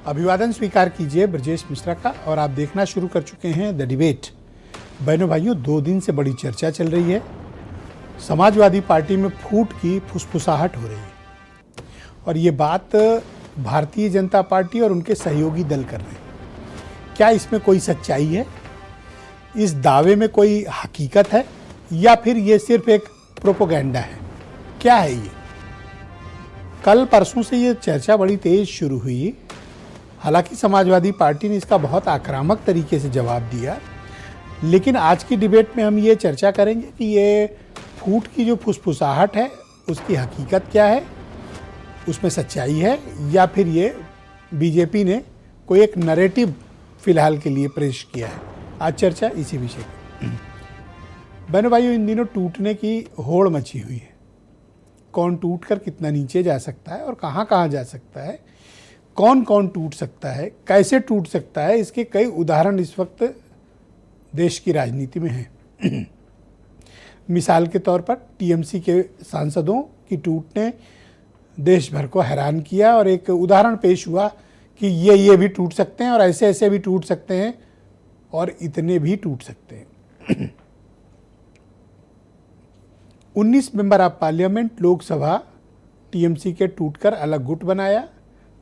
अभिवादन स्वीकार कीजिए ब्रजेश मिश्रा का। और आप देखना शुरू कर चुके हैं द डिबेट। बहनों भाइयों, 2 दिन से बड़ी चर्चा चल रही है। समाजवादी पार्टी में फूट की फुसफुसाहट हो रही है और ये बात भारतीय जनता पार्टी और उनके सहयोगी दल कर रहे हैं। क्या इसमें कोई सच्चाई है? इस दावे में कोई हकीकत है या फिर ये सिर्फ एक प्रोपेगेंडा है? क्या है ये? कल परसों से ये चर्चा बड़ी तेज शुरू हुई। हालांकि समाजवादी पार्टी ने इसका बहुत आक्रामक तरीके से जवाब दिया, लेकिन आज की डिबेट में हम ये चर्चा करेंगे कि ये फूट की जो फुसफुसाहट है उसकी हकीकत क्या है, उसमें सच्चाई है या फिर ये बीजेपी ने कोई एक नैरेटिव फिलहाल के लिए पेश किया है। आज चर्चा इसी विषय की। बहनों भाइयों, इन दिनों टूटने की होड़ मची हुई है। कौन टूटकर कितना नीचे जा सकता है और कहाँ कहाँ जा सकता है, कौन कौन टूट सकता है, कैसे टूट सकता है, इसके कई उदाहरण इस वक्त देश की राजनीति में हैं। मिसाल के तौर पर टीएमसी के सांसदों की टूट ने देश भर को हैरान किया और एक उदाहरण पेश हुआ कि ये भी टूट सकते हैं और ऐसे ऐसे भी टूट सकते हैं और इतने भी टूट सकते हैं। 19 member of parliament Lok Sabha TMC के टूटकर अलग गुट बनाया।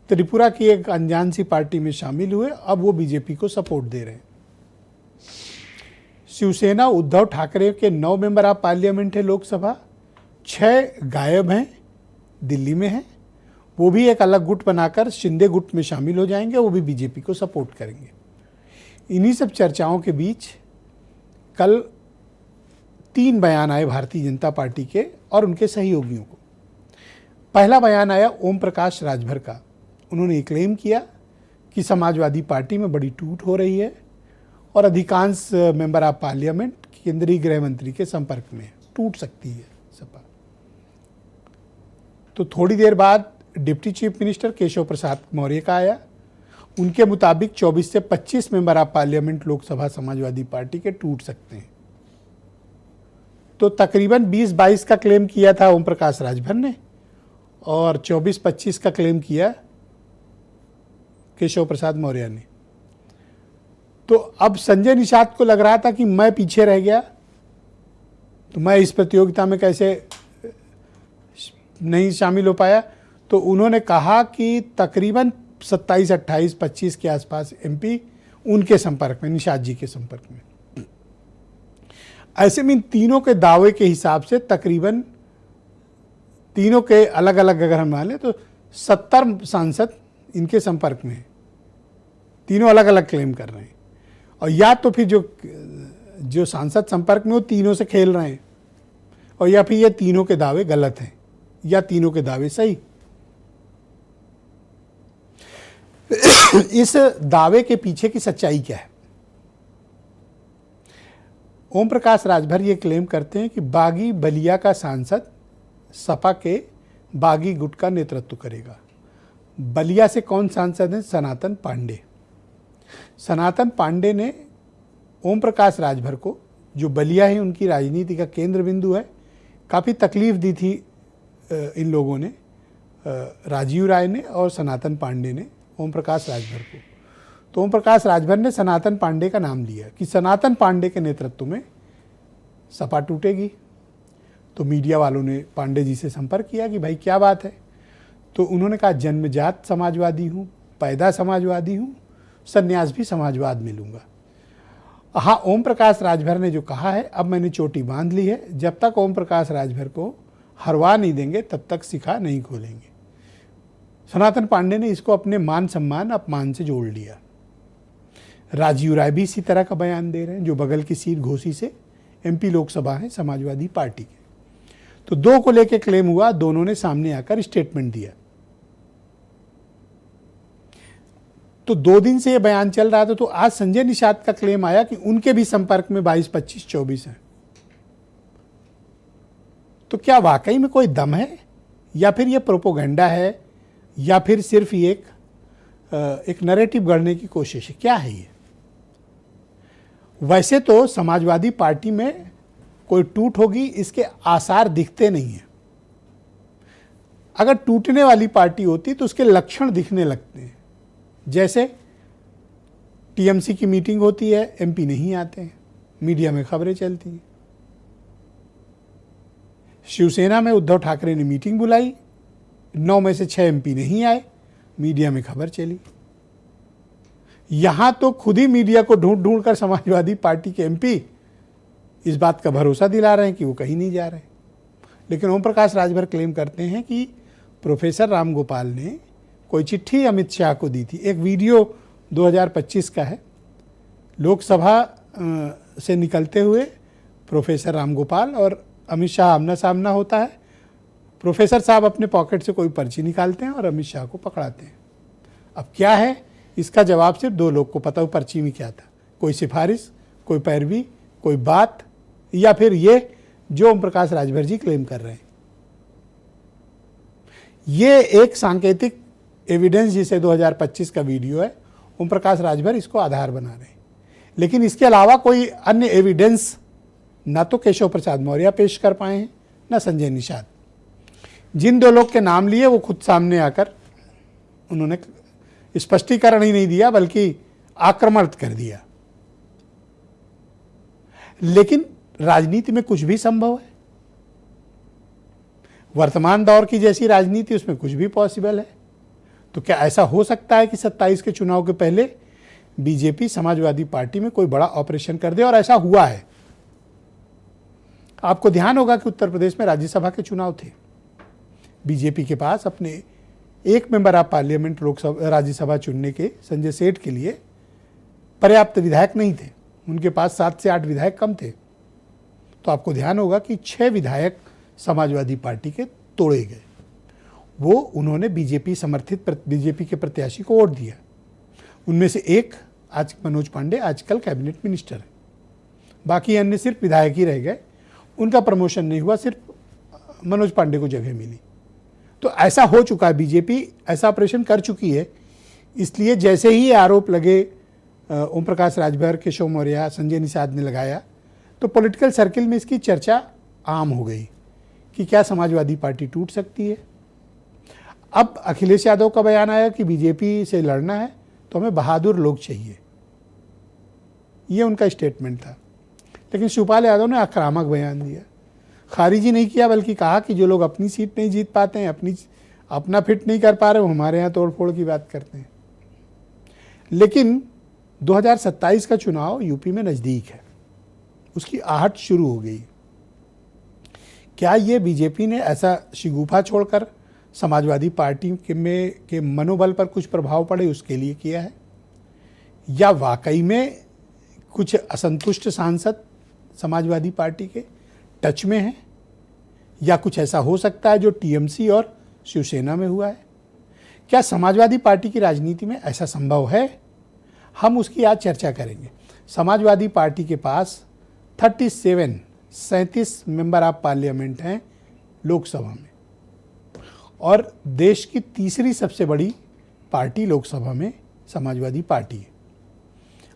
त्रिपुरा की एक अनजान सी पार्टी में शामिल हुए, अब वो बीजेपी को सपोर्ट दे रहे हैं। शिवसेना उद्धव ठाकरे के 9 मेंबर ऑफ पार्लियामेंट है लोकसभा, 6 गायब हैं, दिल्ली में हैं। वो भी एक अलग गुट बनाकर शिंदे गुट में शामिल हो जाएंगे, वो भी बीजेपी को सपोर्ट करेंगे। इन्हीं सब चर्चाओं के बीच कल 3 बयान आए भारतीय जनता पार्टी के और उनके सहयोगियों को। पहला बयान आया ओम प्रकाश राजभर का। उन्होंने क्लेम किया कि समाजवादी पार्टी में बड़ी टूट हो रही है और अधिकांश मेंबर ऑफ पार्लियामेंट केंद्रीय गृह मंत्री के संपर्क में टूट सकती है सपा। तो थोड़ी देर बाद deputy chief minister Keshav Prasad Maurya का आया। उनके मुताबिक 24 से 25 member of parliament Lok Sabha Samajwadi party के टूट सकते हैं। तो तकरीबन 20-22 का क्लेम किया था ओम प्रकाश राजभर ने और 24-25 का क्लेम किया केशव प्रसाद मौर्य ने। तो अब संजय निषाद को लग रहा था कि मैं पीछे रह गया, तो मैं इस प्रतियोगिता में कैसे नहीं शामिल हो पाया। तो उन्होंने कहा कि तकरीबन 27, 28, 25 के आसपास एमपी उनके संपर्क में, निषाद जी के संपर्क में। ऐसे में इन तीनों के दावे के हिसाब से तकरीबन तीनों के अलग अलग अगर हम मान लें तो 70 सांसद इनके संपर्क में हैं। तीनों अलग अलग क्लेम कर रहे हैं और या तो फिर जो सांसद संपर्क में वो तीनों से खेल रहे हैं और या फिर ये तीनों के दावे गलत हैं या तीनों के दावे सही। इस दावे के पीछे की सच्चाई क्या है? ओम प्रकाश राजभर ये क्लेम करते हैं कि बागी बलिया का सांसद सपा के बागी गुट का नेतृत्व करेगा। बलिया से कौन सांसद हैं? सनातन पांडे। सनातन पांडे ने ओम प्रकाश राजभर को, जो बलिया है उनकी राजनीति का केंद्र बिंदु है, काफ़ी तकलीफ दी थी इन लोगों ने, राजीव राय ने और सनातन पांडे ने ओम प्रकाश राजभर को। तो ओम प्रकाश राजभर ने सनातन पांडे का नाम लिया कि सनातन पांडे के नेतृत्व में सपा टूटेगी। तो मीडिया वालों ने पांडे जी से संपर्क किया कि भाई क्या बात है। तो उन्होंने कहा जन्मजात समाजवादी हूँ, पैदा समाजवादी हूँ, संन्यास भी समाजवाद में लूँगा। हाँ, ओम प्रकाश राजभर ने जो कहा है, अब मैंने चोटी बांध ली है, जब तक ओम प्रकाश राजभर को हरवा नहीं देंगे तब तक शिखा नहीं खोलेंगे। सनातन पांडे ने इसको अपने मान सम्मान अपमान से जोड़ लिया। राजीव राय भी इसी तरह का बयान दे रहे हैं, जो बगल की सीट घोसी से एमपी लोकसभा है समाजवादी पार्टी के। तो 2 को लेकर क्लेम हुआ, दोनों ने सामने आकर स्टेटमेंट दिया। तो 2 दिन से ये बयान चल रहा था। तो आज संजय निषाद का क्लेम आया कि उनके भी संपर्क में 22, 25, 24 हैं। तो क्या वाकई में कोई दम है या फिर ये प्रोपेगेंडा है या फिर सिर्फ ये एक नैरेटिव गढ़ने की कोशिश है? क्या है ये? वैसे तो समाजवादी पार्टी में कोई टूट होगी इसके आसार दिखते नहीं हैं। अगर टूटने वाली पार्टी होती तो उसके लक्षण दिखने लगते हैं। जैसे टीएमसी की मीटिंग होती है, एमपी नहीं आते हैं, मीडिया में खबरें चलती हैं। शिवसेना में उद्धव ठाकरे ने मीटिंग बुलाई, 9 में से 6 एमपी नहीं आए, मीडिया में खबर चली। यहां तो खुद ही मीडिया को ढूंढ ढूंढ कर समाजवादी पार्टी के एमपी इस बात का भरोसा दिला रहे हैं कि वो कहीं नहीं जा रहे। लेकिन ओम प्रकाश राजभर क्लेम करते हैं कि प्रोफेसर राम गोपाल ने कोई चिट्ठी अमित शाह को दी थी। एक वीडियो 2025 का है, लोकसभा से निकलते हुए प्रोफेसर राम गोपाल और अमित शाह आमना सामना होता है। प्रोफेसर साहब अपने पॉकेट से कोई पर्ची निकालते हैं और अमित शाह को पकड़ाते हैं। अब क्या है इसका जवाब सिर्फ 2 लोग को पता हो पर्ची में क्या था, कोई सिफारिश, कोई पैरवी, कोई बात, या फिर ये जो ओम प्रकाश राजभर जी क्लेम कर रहे हैं। ये एक सांकेतिक एविडेंस जिसे 2025 का वीडियो है, ओम प्रकाश राजभर इसको आधार बना रहे हैं। लेकिन इसके अलावा कोई अन्य एविडेंस ना तो केशव प्रसाद मौर्य पेश कर पाए हैं, ना संजय निषाद। जिन 2 लोग के नाम लिए वो खुद सामने आकर उन्होंने स्पष्टीकरण ही नहीं दिया बल्कि आक्रमण कर दिया। लेकिन राजनीति में कुछ भी संभव है। वर्तमान दौर की जैसी राजनीति, उसमें कुछ भी पॉसिबल है। तो क्या ऐसा हो सकता है कि 27 के चुनाव के पहले बीजेपी समाजवादी पार्टी में कोई बड़ा ऑपरेशन कर दे? और ऐसा हुआ है। आपको ध्यान होगा कि उत्तर प्रदेश में राज्यसभा के चुनाव थे। बीजेपी के पास अपने एक member of parliament Lok Sabha Rajya Sabha चुनने के संजय सेठ के लिए पर्याप्त विधायक नहीं थे। उनके पास 7 से 8 विधायक कम थे। तो आपको ध्यान होगा कि 6 विधायक समाजवादी पार्टी के तोड़े गए। वो उन्होंने बीजेपी समर्थित बीजेपी के प्रत्याशी को वोट दिया। उनमें से एक आज मनोज पांडे आजकल कैबिनेट मिनिस्टर है। बाकी अन्य सिर्फ विधायक ही रह गए। उनका प्रमोशन नहीं हुआ, सिर्फ मनोज पांडे को जगह मिली। तो ऐसा हो चुका है, बीजेपी ऐसा ऑपरेशन कर चुकी है। इसलिए जैसे ही आरोप लगे ओम प्रकाश राजभर, केशव मौर्य, संजय निषाद ने लगाया, तो पॉलिटिकल सर्किल में इसकी चर्चा आम हो गई कि क्या समाजवादी पार्टी टूट सकती है। अब अखिलेश यादव का बयान आया कि बीजेपी से लड़ना है तो हमें बहादुर लोग चाहिए, ये उनका स्टेटमेंट था। लेकिन शिवपाल यादव ने आक्रामक बयान दिया, खारिज ही नहीं किया बल्कि कहा कि जो लोग अपनी सीट नहीं जीत पाते हैं, अपना फिट नहीं कर पा रहे, वो हमारे यहाँ तोड़ फोड़ की बात करते हैं। लेकिन 2027 का चुनाव यूपी में नज़दीक है, उसकी आहट शुरू हो गई। क्या ये बीजेपी ने ऐसा शिगुफा छोड़कर समाजवादी पार्टी के मनोबल पर कुछ प्रभाव पड़े उसके लिए किया है, या वाकई में कुछ असंतुष्ट सांसद समाजवादी पार्टी के टच में हैं, या कुछ ऐसा हो सकता है जो टीएमसी और शिवसेना में हुआ है? क्या समाजवादी पार्टी की राजनीति में ऐसा संभव है? हम उसकी आज चर्चा करेंगे। समाजवादी पार्टी के पास 37 मेंबर ऑफ पार्लियामेंट हैं लोकसभा में, और देश की तीसरी सबसे बड़ी पार्टी लोकसभा में समाजवादी पार्टी है।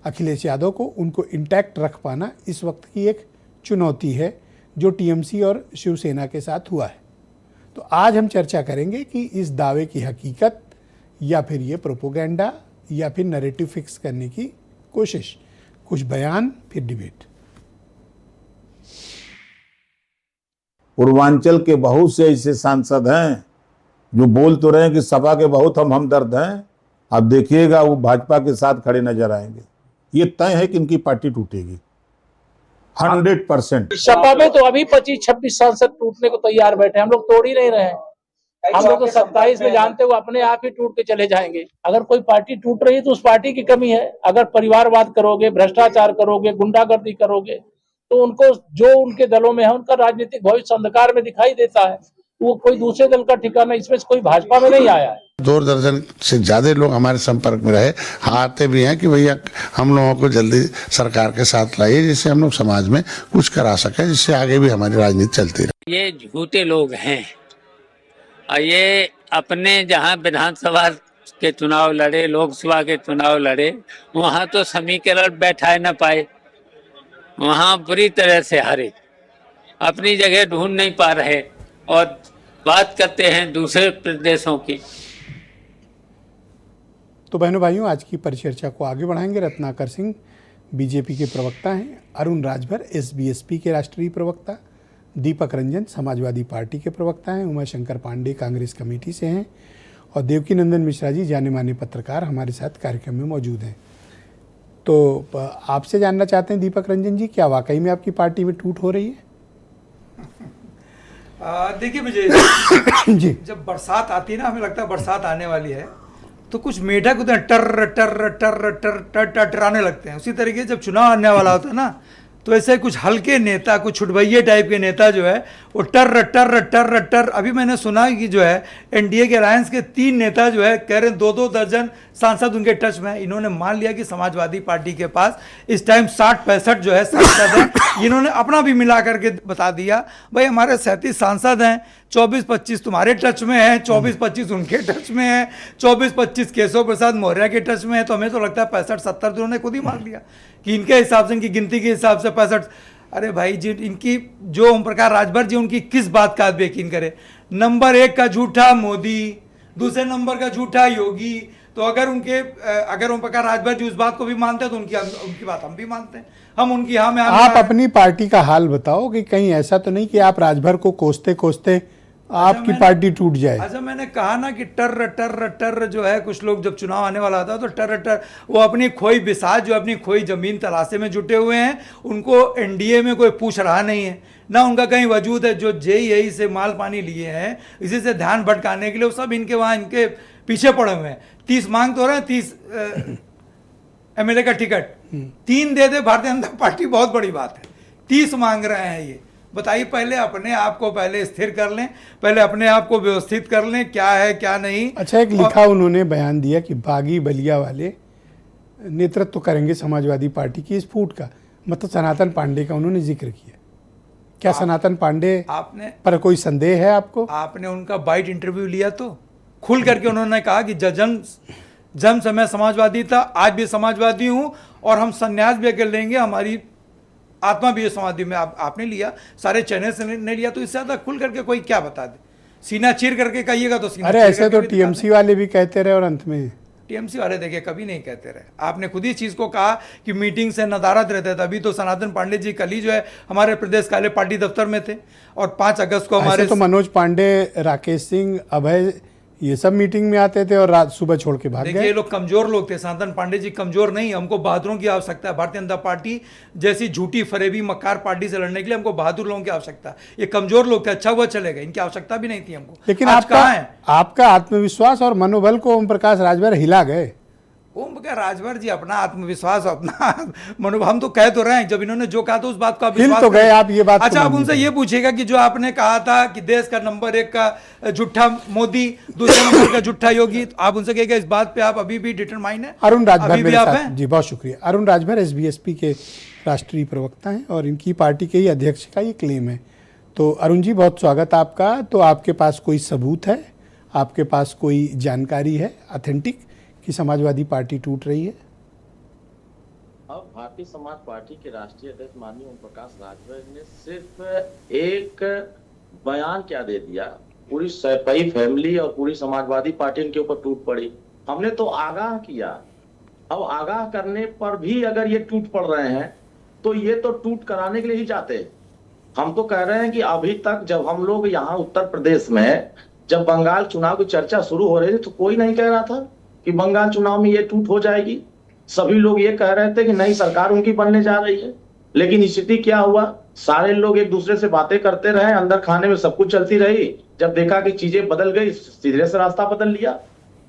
अखिलेश यादव को उनको इंटैक्ट रख पाना इस वक्त की एक चुनौती है जो टीएमसी और शिवसेना के साथ हुआ है। तो आज हम चर्चा करेंगे कि इस दावे की हकीकत, या फिर ये प्रोपोगेंडा, या फिर नैरेटिव फिक्स करने की कोशिश। कुछ बयान, फिर डिबेट। पूर्वांचल के बहुत से ऐसे सांसद हैं जो बोल तो रहे हैं कि सपा के बहुत हम हमदर्द हैं। आप देखिएगा वो भाजपा के साथ खड़े नजर आएंगे। ये तय है कि इनकी पार्टी टूटेगी 100%। सपा में तो अभी 25-26 सांसद टूटने को तैयार बैठे, हम लोग तोड़ ही नहीं रहे हैं। हम लोग तो 27 में जानते हुए अपने आप ही टूट के चले जाएंगे। अगर कोई पार्टी टूट रही है तो उस पार्टी की कमी है। अगर परिवारवाद करोगे, भ्रष्टाचार करोगे, गुंडागर्दी करोगे, तो उनको जो उनके दलों में है उनका राजनीतिक भविष्य अंधकार में दिखाई देता है। वो कोई दूसरे दल का ठिकाना, इसमें से कोई भाजपा में नहीं आया है। 2 दर्जन से ज्यादा लोग हमारे संपर्क में रहे, आते भी हैं कि भैया हम लोगों को जल्दी सरकार के साथ लाइए, जिससे हम लोग समाज में कुछ करा सके, जिससे आगे भी हमारी राजनीति चलती रहे। ये झूठे लोग हैं और ये अपने जहां विधानसभा के चुनाव लड़े, लोकसभा के चुनाव लड़े, वहां तो समीकरण बैठा न पाए, वहां बुरी तरह से हारे, अपनी जगह ढूंढ नहीं पा रहे और बात करते हैं दूसरे प्रदेशों की। तो बहनों भाइयों, आज की परिचर्चा को आगे बढ़ाएंगे। रत्नाकर सिंह बीजेपी के प्रवक्ता हैं, अरुण राजभर एसबीएसपी के राष्ट्रीय प्रवक्ता, दीपक रंजन समाजवादी पार्टी के प्रवक्ता हैं, उमाशंकर पांडे कांग्रेस कमेटी से हैं और देवकी नंदन मिश्रा जी जाने माने पत्रकार हमारे साथ कार्यक्रम में मौजूद हैं। तो आपसे जानना चाहते हैं दीपक रंजन जी, क्या वाकई में आपकी पार्टी में टूट हो रही है? देखिए विजय जी, जब बरसात आती है ना, हमें लगता है बरसात आने वाली है, तो कुछ मेढक होते हैं टर टर टर टर टर टराने लगते हैं। उसी तरीके जब चुनाव आने वाला होता है ना, तो ऐसे कुछ हल्के नेता, कुछ छुटभैये टाइप के नेता जो है वो टर टर टर टर। अभी मैंने सुना कि जो है एनडीए के अलायंस के 3 नेता जो है कह रहे हैं 2-2 दर्जन सांसद उनके टच में है। इन्होंने मान लिया कि समाजवादी पार्टी के पास इस टाइम 60-65 जो है सांसद हैं। इन्होंने अपना भी मिला करके बता दिया, भाई हमारे 37 सांसद हैं, 24-25 तुम्हारे टच में है, 24-25 उनके टच में है, 24-25 केशव प्रसाद मौर्य के टच में है। तो हमें तो लगता है 65-70 तो उन्होंने खुद ही मान लिया कि इनके हिसाब से, इनकी गिनती के हिसाब से 65। अरे भाई जी, इनकी जो ओम प्रकाश राजभर जी, उनकी किस बात का आप यकीन करें? नंबर 1 का झूठा मोदी, दूसरे नंबर का झूठा योगी। तो अगर ओम प्रकाश राजभर जी उस बात को भी मानते हैं तो उनकी बात हम भी मानते हैं। हम उनकी हाँ में आप अपनी पार्टी का हाल बताओ कि कहीं ऐसा तो नहीं कि आप राजभर को कोसते कोसते आपकी पार्टी टूट जाए। अच्छा, मैंने कहा ना कि टर टर टर जो है, कुछ लोग जब चुनाव आने वाला था तो टर टर, वो अपनी खोई बिसात, जो अपनी खोई जमीन तलाशे में जुटे हुए हैं, उनको एनडीए में कोई पूछ रहा नहीं है, ना उनका कहीं वजूद है। जो जेईई से माल पानी लिए हैं इसी से ध्यान भटकाने के लिए, वो सब इनके वहाँ इनके पीछे पड़े हुए हैं। 30 मांग तो रहे हैं, 30 एमएलए का टिकट 3 दे दे भारतीय जनता पार्टी, बहुत बड़ी बात है। 30 मांग रहे हैं ये। बताइए, पहले अपने आप को पहले स्थिर कर लें, पहले अपने आप को व्यवस्थित कर लें, क्या है क्या नहीं। अच्छा, एक लिखा उन्होंने बयान दिया कि बागी बलिया वाले नेतृत्व करेंगे समाजवादी पार्टी की इस फूट का, मतलब सनातन पांडे का उन्होंने जिक्र किया। क्या सनातन पांडे आपने पर कोई संदेह है आपको? आपने उनका बाइट इंटरव्यू लिया तो खुल करके उन्होंने कहा कि जन्म समय समाजवादी था, आज भी समाजवादी हूं और हम संन्यास भी अगर लेंगे, हमारी आत्मा भी समाधि में। आपने लिया, सारे चैनल से नहीं लिया, तो इससे ज्यादा खुल करके कोई क्या बता दे? सीना चीर करके कहिएगा तो सीना। अरे ऐसे तो टीएमसी वाले भी कहते रहे और अंत में टीएमसी वाले देखिए कभी नहीं कहते रहे। आपने खुद ही चीज को कहा कि मीटिंग से नदारद रहते थे। अभी तो सनातन पांडे जी कल ही जो है हमारे प्रदेश कार्यालय पार्टी दफ्तर में थे और 5 अगस्त को हमारे तो मनोज पांडे, राकेश सिंह, अभय, ये सब मीटिंग में आते थे और रात सुबह छोड़ के भाग गए। देखिए, ये लोग कमजोर लोग थे। सनातन पांडे जी कमजोर नहीं, हमको बहादुरों की आवश्यकता है। भारतीय जनता पार्टी जैसी झूठी फरेबी मक्कार पार्टी से लड़ने के लिए हमको बहादुर लोगों की आवश्यकता है। ये कमजोर लोग थे, अच्छा हुआ चले गए, इनकी आवश्यकता भी नहीं थी हमको। लेकिन आज आपका आत्मविश्वास और मनोबल को ओम प्रकाश राजभर हिला गए। ओम प्रकाश राजभर जी अपना आत्मविश्वास, अपना मनोबल, हम तो कह तो रहे हैं, जब इन्होंने जो कहा था उस बात को आप हिल तो गए आप, ये बात। अच्छा, आप उनसे ये पूछेगा कि जो आपने कहा था कि देश का नंबर 1 का झूठा मोदी, दूसरे नंबर का झूठा योगी, तो आप उनसे कहेगा इस बात पे आप अभी भी डिटरमाइन है? अरुण राजभर अभी भी आप हैं? जी, बहुत शुक्रिया। अरुण राजभर एसबीएसपी के राष्ट्रीय प्रवक्ता हैं और इनकी पार्टी के ही अध्यक्ष का ये क्लेम है। तो अरुण जी, बहुत स्वागत आपका। तो आपके पास कोई सबूत है, आपके पास कोई जानकारी है ऑथेंटिक कि समाजवादी पार्टी टूट रही है? अब भारतीय समाज पार्टी के राष्ट्रीय अध्यक्ष माननीय ओम प्रकाश राजभर ने सिर्फ एक बयान क्या दे दिया, पूरी सैपई फैमिली और पूरी समाजवादी पार्टी के ऊपर टूट पड़ी। हमने तो आगाह किया। अब आगाह करने पर भी अगर ये टूट पड़ रहे हैं तो ये तो टूट कराने के लिए ही जाते हैं। हम तो कह रहे हैं कि अभी तक जब हम लोग यहाँ उत्तर प्रदेश में जब बंगाल चुनाव की चर्चा शुरू हो रही थी तो कोई नहीं कह रहा था कि बंगाल चुनाव में ये टूट हो जाएगी। सभी लोग ये कह रहे थे कि नई सरकार उनकी बनने जा रही है। लेकिन स्थिति क्या हुआ, सारे लोग एक दूसरे से बातें करते रहे, अंदर खाने में सब कुछ चलती रही। जब देखा कि चीजें बदल गई, सीधे से रास्ता बदल लिया।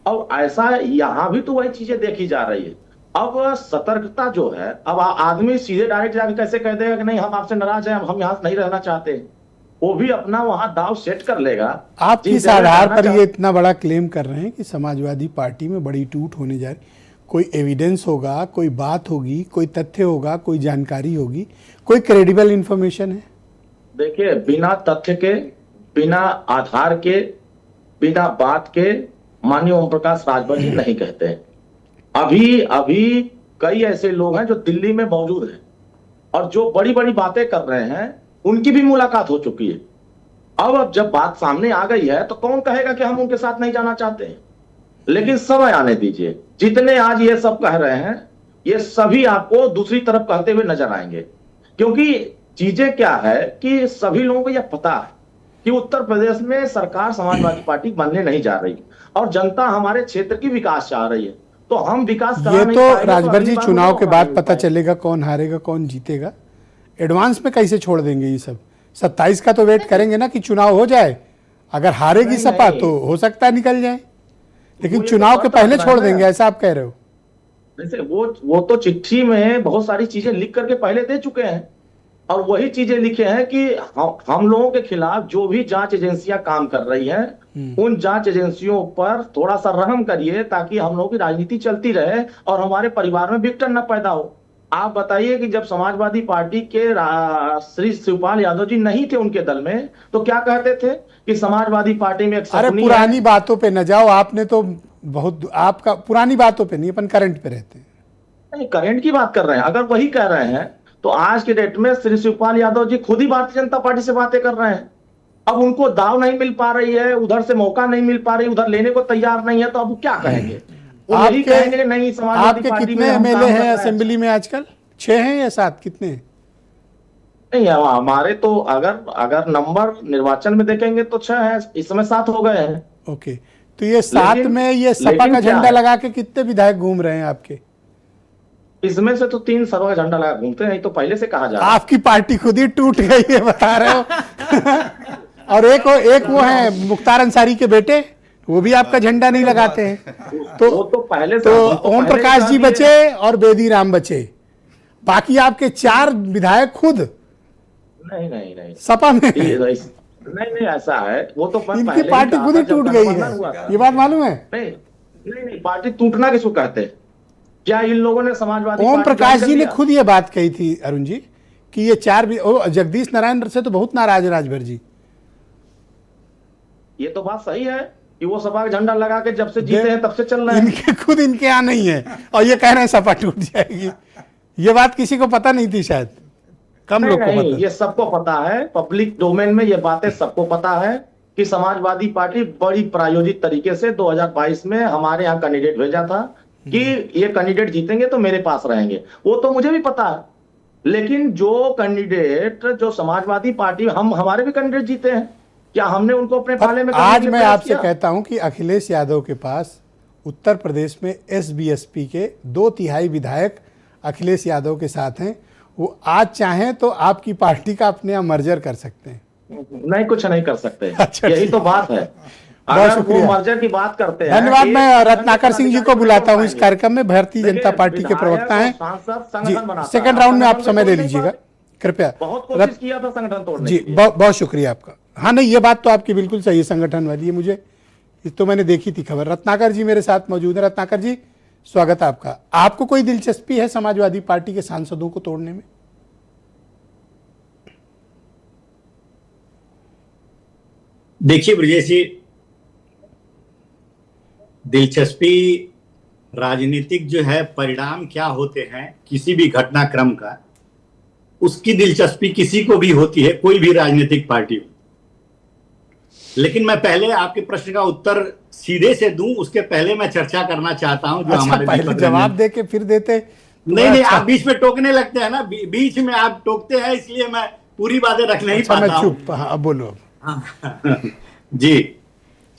अब ऐसा यहाँ भी तो वही चीजें देखी जा रही है। अब सतर्कता जो है, अब आदमी सीधे डायरेक्ट जाके कैसे कह देगा कि नहीं हम आपसे नाराज हैं, हम यहाँ नहीं रहना चाहते, वो भी अपना वहां दाव सेट कर लेगा। आप किस आधार पर ये इतना बड़ा क्लेम कर रहे हैं कि समाजवादी पार्टी में बड़ी टूट होने जा रही? कोई एविडेंस होगा, कोई बात होगी, कोई तथ्य होगा, कोई जानकारी होगी, कोई क्रेडिबल इंफॉर्मेशन है? देखिए, बिना तथ्य के, बिना आधार के, बिना बात के माननीय ओम प्रकाश राजभर जी नहीं कहते हैं। अभी कई ऐसे लोग हैं जो दिल्ली में मौजूद हैं और जो बड़ी बड़ी बातें कर रहे हैं, उनकी भी मुलाकात हो चुकी है। अब जब बात सामने आ गई है तो कौन कहेगा कि हम उनके साथ नहीं जाना चाहते हैं? लेकिन समय आने दीजिए। जितने आज ये सब कह रहे हैं, ये सभी आपको दूसरी तरफ कहते हुए नजर आएंगे। क्योंकि चीजें क्या है कि सभी लोगों को यह पता है कि उत्तर प्रदेश में सरकार समाजवादी पार्टी बनने नहीं जा रही और जनता हमारे क्षेत्र की विकास चाह रही है। तो हम विकास करा ये नहीं तो पाएंगे राजभर अगली जी बार चुनाव वो के मौका बाद नहीं पता पाएंगे। चलेगा कौन हारेगा कौन जीतेगा। एडवांस में कैसे छोड़ देंगे ये सब? 27 का तो वेट करेंगे ना कि चुनाव हो जाए। अगर हारेगी नहीं, सपा नहीं। तो हो सकता है निकल जाए, लेकिन वो ये चुनाव तो के पता पहले है छोड़ ना। देंगे, ऐसा आप कह रहे हो? जैसे वो तो चिट्ठी में बहुत सारी चीजें लिख करके पहले दे चुके हैं और वही चीजें लिखे हैं कि हम लोगों के खिलाफ जो भी जांच एजेंसियां काम कर रही हैं, उन जांच एजेंसियों पर थोड़ा सा रहम करिए ताकि हम लोगों की राजनीति चलती रहे और हमारे परिवार में विघटन न पैदा हो। आप बताइए कि जब समाजवादी पार्टी के श्री शिवपाल यादव जी नहीं थे उनके दल में, तो क्या कहते थे कि समाजवादी पार्टी में एक अरे शकुनी पुरानी है। बातों पे न जाओ, आपने तो बहुत, आपका पुरानी बातों पे नहीं, अपन करंट पे रहते हैं। नहीं, करंट की बात कर रहे हैं। अगर वही कह रहे हैं तो आज के डेट में श्री शिवपाल यादव जी खुद ही भारतीय जनता पार्टी से बातें कर रहे हैं। अब उनको दाव नहीं मिल पा रही है, उधर से मौका नहीं मिल पा रही, उधर लेने को तैयार नहीं है, तो अब वो क्या कहेंगे? वो यही कहेंगे कि नहीं समाजवादी आपके पार्टी कितने में हम एमएलए काम कर हैं रहे हैं। असेंबली में आजकल? 6 हैं या 7? कितने हैं? नहीं, हमारे तो अगर नंबर निर्वाचन में देखेंगे तो 6 है, इस समय 7 हो गए हैं। ओके, तो ये 7 लेकिन- में ये सपा लेकिन का क्या झंडा है? लगा के कितने विधायक घूम रहे हैं आपके? इसमें से तो 3 सरवा का झंडा लगा घूमते हैं, ये तो पहले से कहा जा रहा है। आपकी पार्टी खुद ही टूट गई है, बता रहे हो। और एक वो है मुख्तार अंसारी के बेटे, वो भी आपका झंडा नहीं लगाते हैं। वो तो पहले से तो हम तो ओम पहले प्रकाश से जी अभी है। बचे और बेदी राम बचे, बाकी आपके 4 विधायक खुद नहीं नहीं नहीं सपा में हैं। नहीं ऐसा है, वो तो इनकी पहले ही पार्टी कहा खुद था ही जब टूट गई गठबंधन हुआ है, था। ये बात मालूम है? नहीं, पार्टी टूटना किसको कहते हैं? क्या इन लोगों ने समाजवादी ओम पार्टी प्रकाश ज्वाइन कर जी ने लिया? खुद ये बात कही थी अरुण जी कि ये 4 जगदीश नारायण से तो बहुत नाराज है राजभर जी। ये तो बात सही है कि वो सपा का झंडा लगा के जब से जीते हैं तब से चल रहे हैं। इनके खुद इनके यहाँ नहीं है और ये कह रहे हैं सपा टूट जाएगी। ये बात किसी को पता नहीं थी, शायद कम लोग को नहीं, पता। ये सबको पता है, पब्लिक डोमेन में ये बातें सबको पता है कि समाजवादी पार्टी बड़ी प्रायोजित तरीके से 2022 में हमारे यहाँ कैंडिडेट भेजा था कि ये कैंडिडेट जीतेंगे तो मेरे पास रहेंगे। वो तो मुझे भी पता है, लेकिन जो कैंडिडेट जो समाजवादी पार्टी, हमारे भी कैंडिडेट जीते हैं, क्या हमने उनको अपने पाले में करने आज के लिए मैं प्रयास आपसे किया? कहता हूं कि अखिलेश यादव के पास उत्तर प्रदेश में एसबीएसपी के 2/3 विधायक अखिलेश यादव के साथ हैं। वो आज चाहें तो आपकी पार्टी का अपने यहाँ मर्जर कर सकते हैं। नहीं, कुछ नहीं कर सकते। अच्छा, यही ठीक तो बात है। बहुत अगर वो शुक्रिया। मर्जर की बात करते हैं, धन्यवाद। एक मैं संगठन रत्नाकर सिंह जी को बुलाता हूं इस कार्यक्रम में, भारतीय जनता देखिए, पार्टी के विधायक प्रवक्ता और हैं सांसद जी। संगठन बनाता सेकंड है। राउंड में आप संगठन समय तोड़ ले नहीं लीजिएगा पाते। कृपया। बहुत कोशिश किया था संगठन तोड़ने जी, के लिए। बहुत शुक्रिया आपका। हाँ नहीं, ये बात तो आपकी बिल्कुल सही है, संगठन वाली है, मुझे तो मैंने देखी थी खबर। रत्नाकर जी मेरे साथ मौजूद है। रत्नाकर जी, स्वागत है आपका। आपको कोई दिलचस्पी है समाजवादी पार्टी के सांसदों को तोड़ने में? देखिए ब्रजेश जी, दिलचस्पी राजनीतिक जो है परिणाम क्या होते हैं किसी भी घटनाक्रम का, उसकी दिलचस्पी किसी को भी होती है, कोई भी राजनीतिक पार्टी हो। लेकिन मैं पहले आपके प्रश्न का उत्तर सीधे से दूं, उसके पहले मैं चर्चा करना चाहता हूं जो अच्छा, हमारे पहले दीपक जवाब रंजन- दे के फिर देते तो नहीं अच्छा। आप बीच में टोकने लगते हैं ना, बीच में आप टोकते हैं, इसलिए मैं पूरी बातें रख नहीं अच्छा, मैं पाता हूं। चुप। हाँ, अब बोलो। जी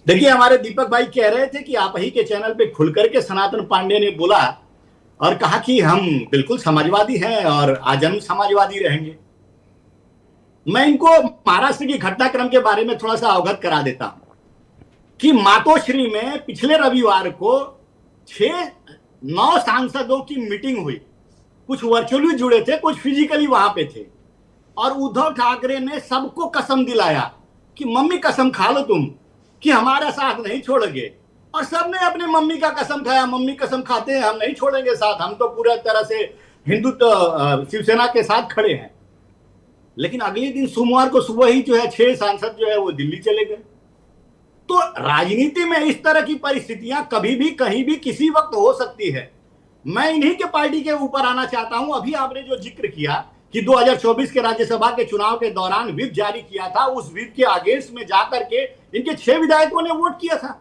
देखिए, हमारे दीपक भाई कह रहे थे कि आप ही के चैनल पे खुल करके सनातन पांडे ने बोला और कहा कि हम बिल्कुल समाजवादी हैं और आजन्म समाजवादी रहेंगे। मैं इनको महाराष्ट्र की घटनाक्रम के बारे में थोड़ा सा अवगत करा देता हूं कि मातोश्री में पिछले रविवार को 9 सांसदों की मीटिंग हुई। कुछ वर्चुअली जुड़े थे, कुछ फिजिकली वहां पे थे, और उद्धव ठाकरे ने सबको कसम दिलाया कि मम्मी कसम खा लो तुम कि हमारा साथ नहीं छोड़ोगे, और सबने अपने मम्मी का कसम खाया। मम्मी कसम खाते हैं हम नहीं छोड़ेंगे साथ, हम तो पूरा तरह से हिंदुत्व शिवसेना के साथ खड़े हैं। लेकिन अगले दिन सोमवार को सुबह ही जो है 6 सांसद जो है वो दिल्ली चले गए। तो राजनीति में इस तरह की परिस्थितियां कभी भी कहीं भी किसी वक्त हो सकती है। मैं इन्हीं के पार्टी के ऊपर आना चाहता हूं। अभी आपने जो जिक्र किया कि 2024 के राज्यसभा के चुनाव के दौरान व्हिप जारी किया था, उस व्हिप के अगेंस्ट में जाकर के इनके 6 विधायकों ने वोट किया था।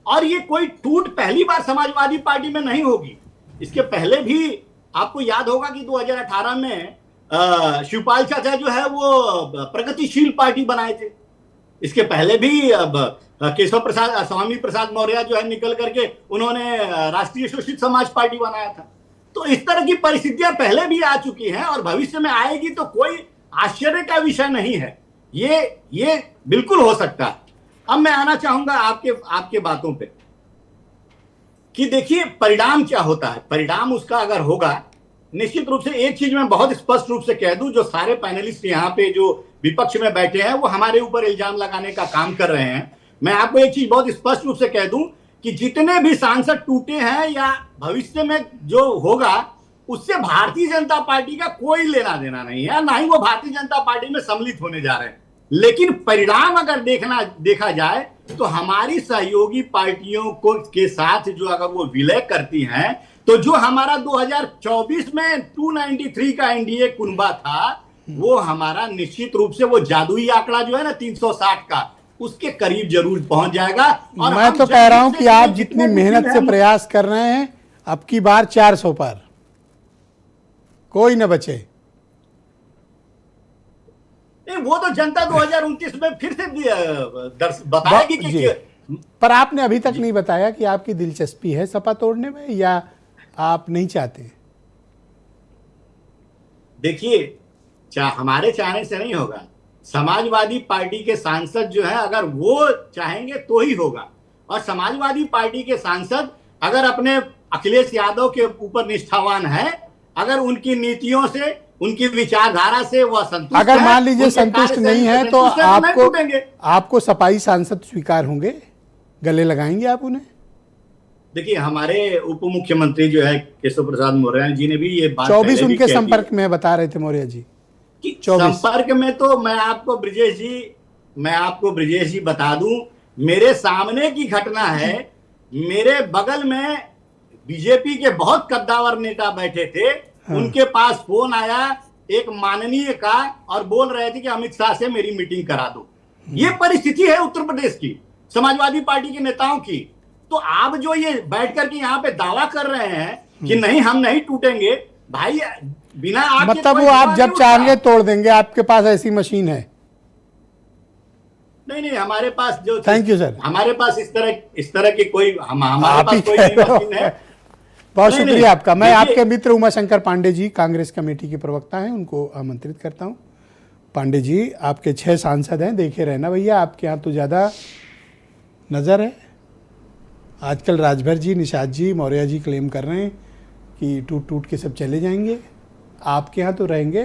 और ये कोई टूट पहली बार समाजवादी पार्टी में नहीं होगी। इसके पहले भी आपको याद होगा कि 2018 में शिवपाल चाचा जो है वो प्रगतिशील पार्टी बनाए थे। इसके पहले भी केशव प्रसाद स्वामी प्रसाद मौर्य जो है निकल करके उन्होंने राष्ट्रीय शोषित समाज पार्टी बनाया था। तो इस तरह की परिस्थितियां पहले भी आ चुकी हैं और भविष्य में आएगी, तो कोई आश्चर्य का विषय नहीं है। ये बिल्कुल हो सकता है। अब मैं आना चाहूंगा आपके बातों पे कि देखिए परिणाम क्या होता है। परिणाम उसका अगर होगा, निश्चित रूप से एक चीज मैं बहुत स्पष्ट रूप से कह दूं, जो सारे पैनलिस्ट यहाँ पे जो विपक्ष में बैठे हैं वो हमारे ऊपर इल्जाम लगाने का काम कर रहे हैं। मैं आपको एक चीज बहुत स्पष्ट रूप से कह दूं कि जितने भी सांसद टूटे हैं या भविष्य में जो होगा, उससे भारतीय जनता पार्टी का कोई लेना देना नहीं है, ना ही वो भारतीय जनता पार्टी में सम्मिलित होने जा रहे हैं। लेकिन परिणाम अगर देखा जाए तो हमारी सहयोगी पार्टियों के साथ जो अगर वो विलय करती हैं, तो जो हमारा 2024 में 293 का एनडीए कुनबा था, वो हमारा निश्चित रूप से वो जादुई आंकड़ा जो है ना 360 का, उसके करीब जरूर पहुंच जाएगा। और मैं तो कह रहा हूं कि आप जितनी मेहनत से प्रयास कर रहे हैं, अब की बार 400 पर कोई न बचे। नहीं, वो तो जनता 2029 में फिर से बताएगी कि पर आपने अभी तक नहीं बताया कि आपकी दिलचस्पी है सपा तोड़ने में या आप नहीं चाहते। देखिए, हमारे चाहने से नहीं होगा। समाजवादी पार्टी के सांसद जो है अगर वो चाहेंगे तो ही होगा। और समाजवादी पार्टी के सांसद अगर अपने अखिलेश यादव के ऊपर निष्ठावान है, अगर उनकी नीतियों से, उनकी विचारधारा से वह संतुष्ट, अगर मान लीजिए संतुष्ट नहीं है तो आपको सपाई सांसद स्वीकार होंगे, गले लगाएंगे आप उन्हें। देखिए, हमारे उप मुख्यमंत्री जो है केशव प्रसाद मौर्य जी ने भी ये बात 24 उनके संपर्क में बता रहे थे मौर्य जी। संपर्क में तो मैं आपको ब्रिजेश जी बता दूं, मेरे सामने की घटना है। मेरे बगल में बीजेपी के बहुत कद्दावर नेता बैठे थे। हाँ। उनके पास फोन आया एक माननीय का और बोल रहे थे कि अमित शाह से मेरी मीटिंग करा दो। ये परिस्थिति है उत्तर प्रदेश की समाजवादी पार्टी के नेताओं की। तो आप जो ये बैठ करके यहाँ पे दावा कर रहे हैं कि नहीं हम नहीं टूटेंगे, भाई बिना मतलब वो आप जब चाहेंगे तोड़ देंगे, आपके पास ऐसी मशीन है? नहीं, हमारे पास जो, थैंक यू सर, हमारे पास इस तरह की कोई हमारे पास कोई मशीन है। बहुत शुक्रिया आपका। मैं आपके मित्र उमाशंकर पांडे जी कांग्रेस कमेटी के प्रवक्ता हैं, उनको आमंत्रित करता हूं। पांडे जी, आपके 6 सांसद हैं, देखे रहना भैया, आपके यहाँ तो ज़्यादा नज़र है। आजकल राजभर जी, निषाद जी, मौर्य जी क्लेम कर रहे हैं कि टूट के सब चले जाएंगे, आपके यहाँ तो रहेंगे।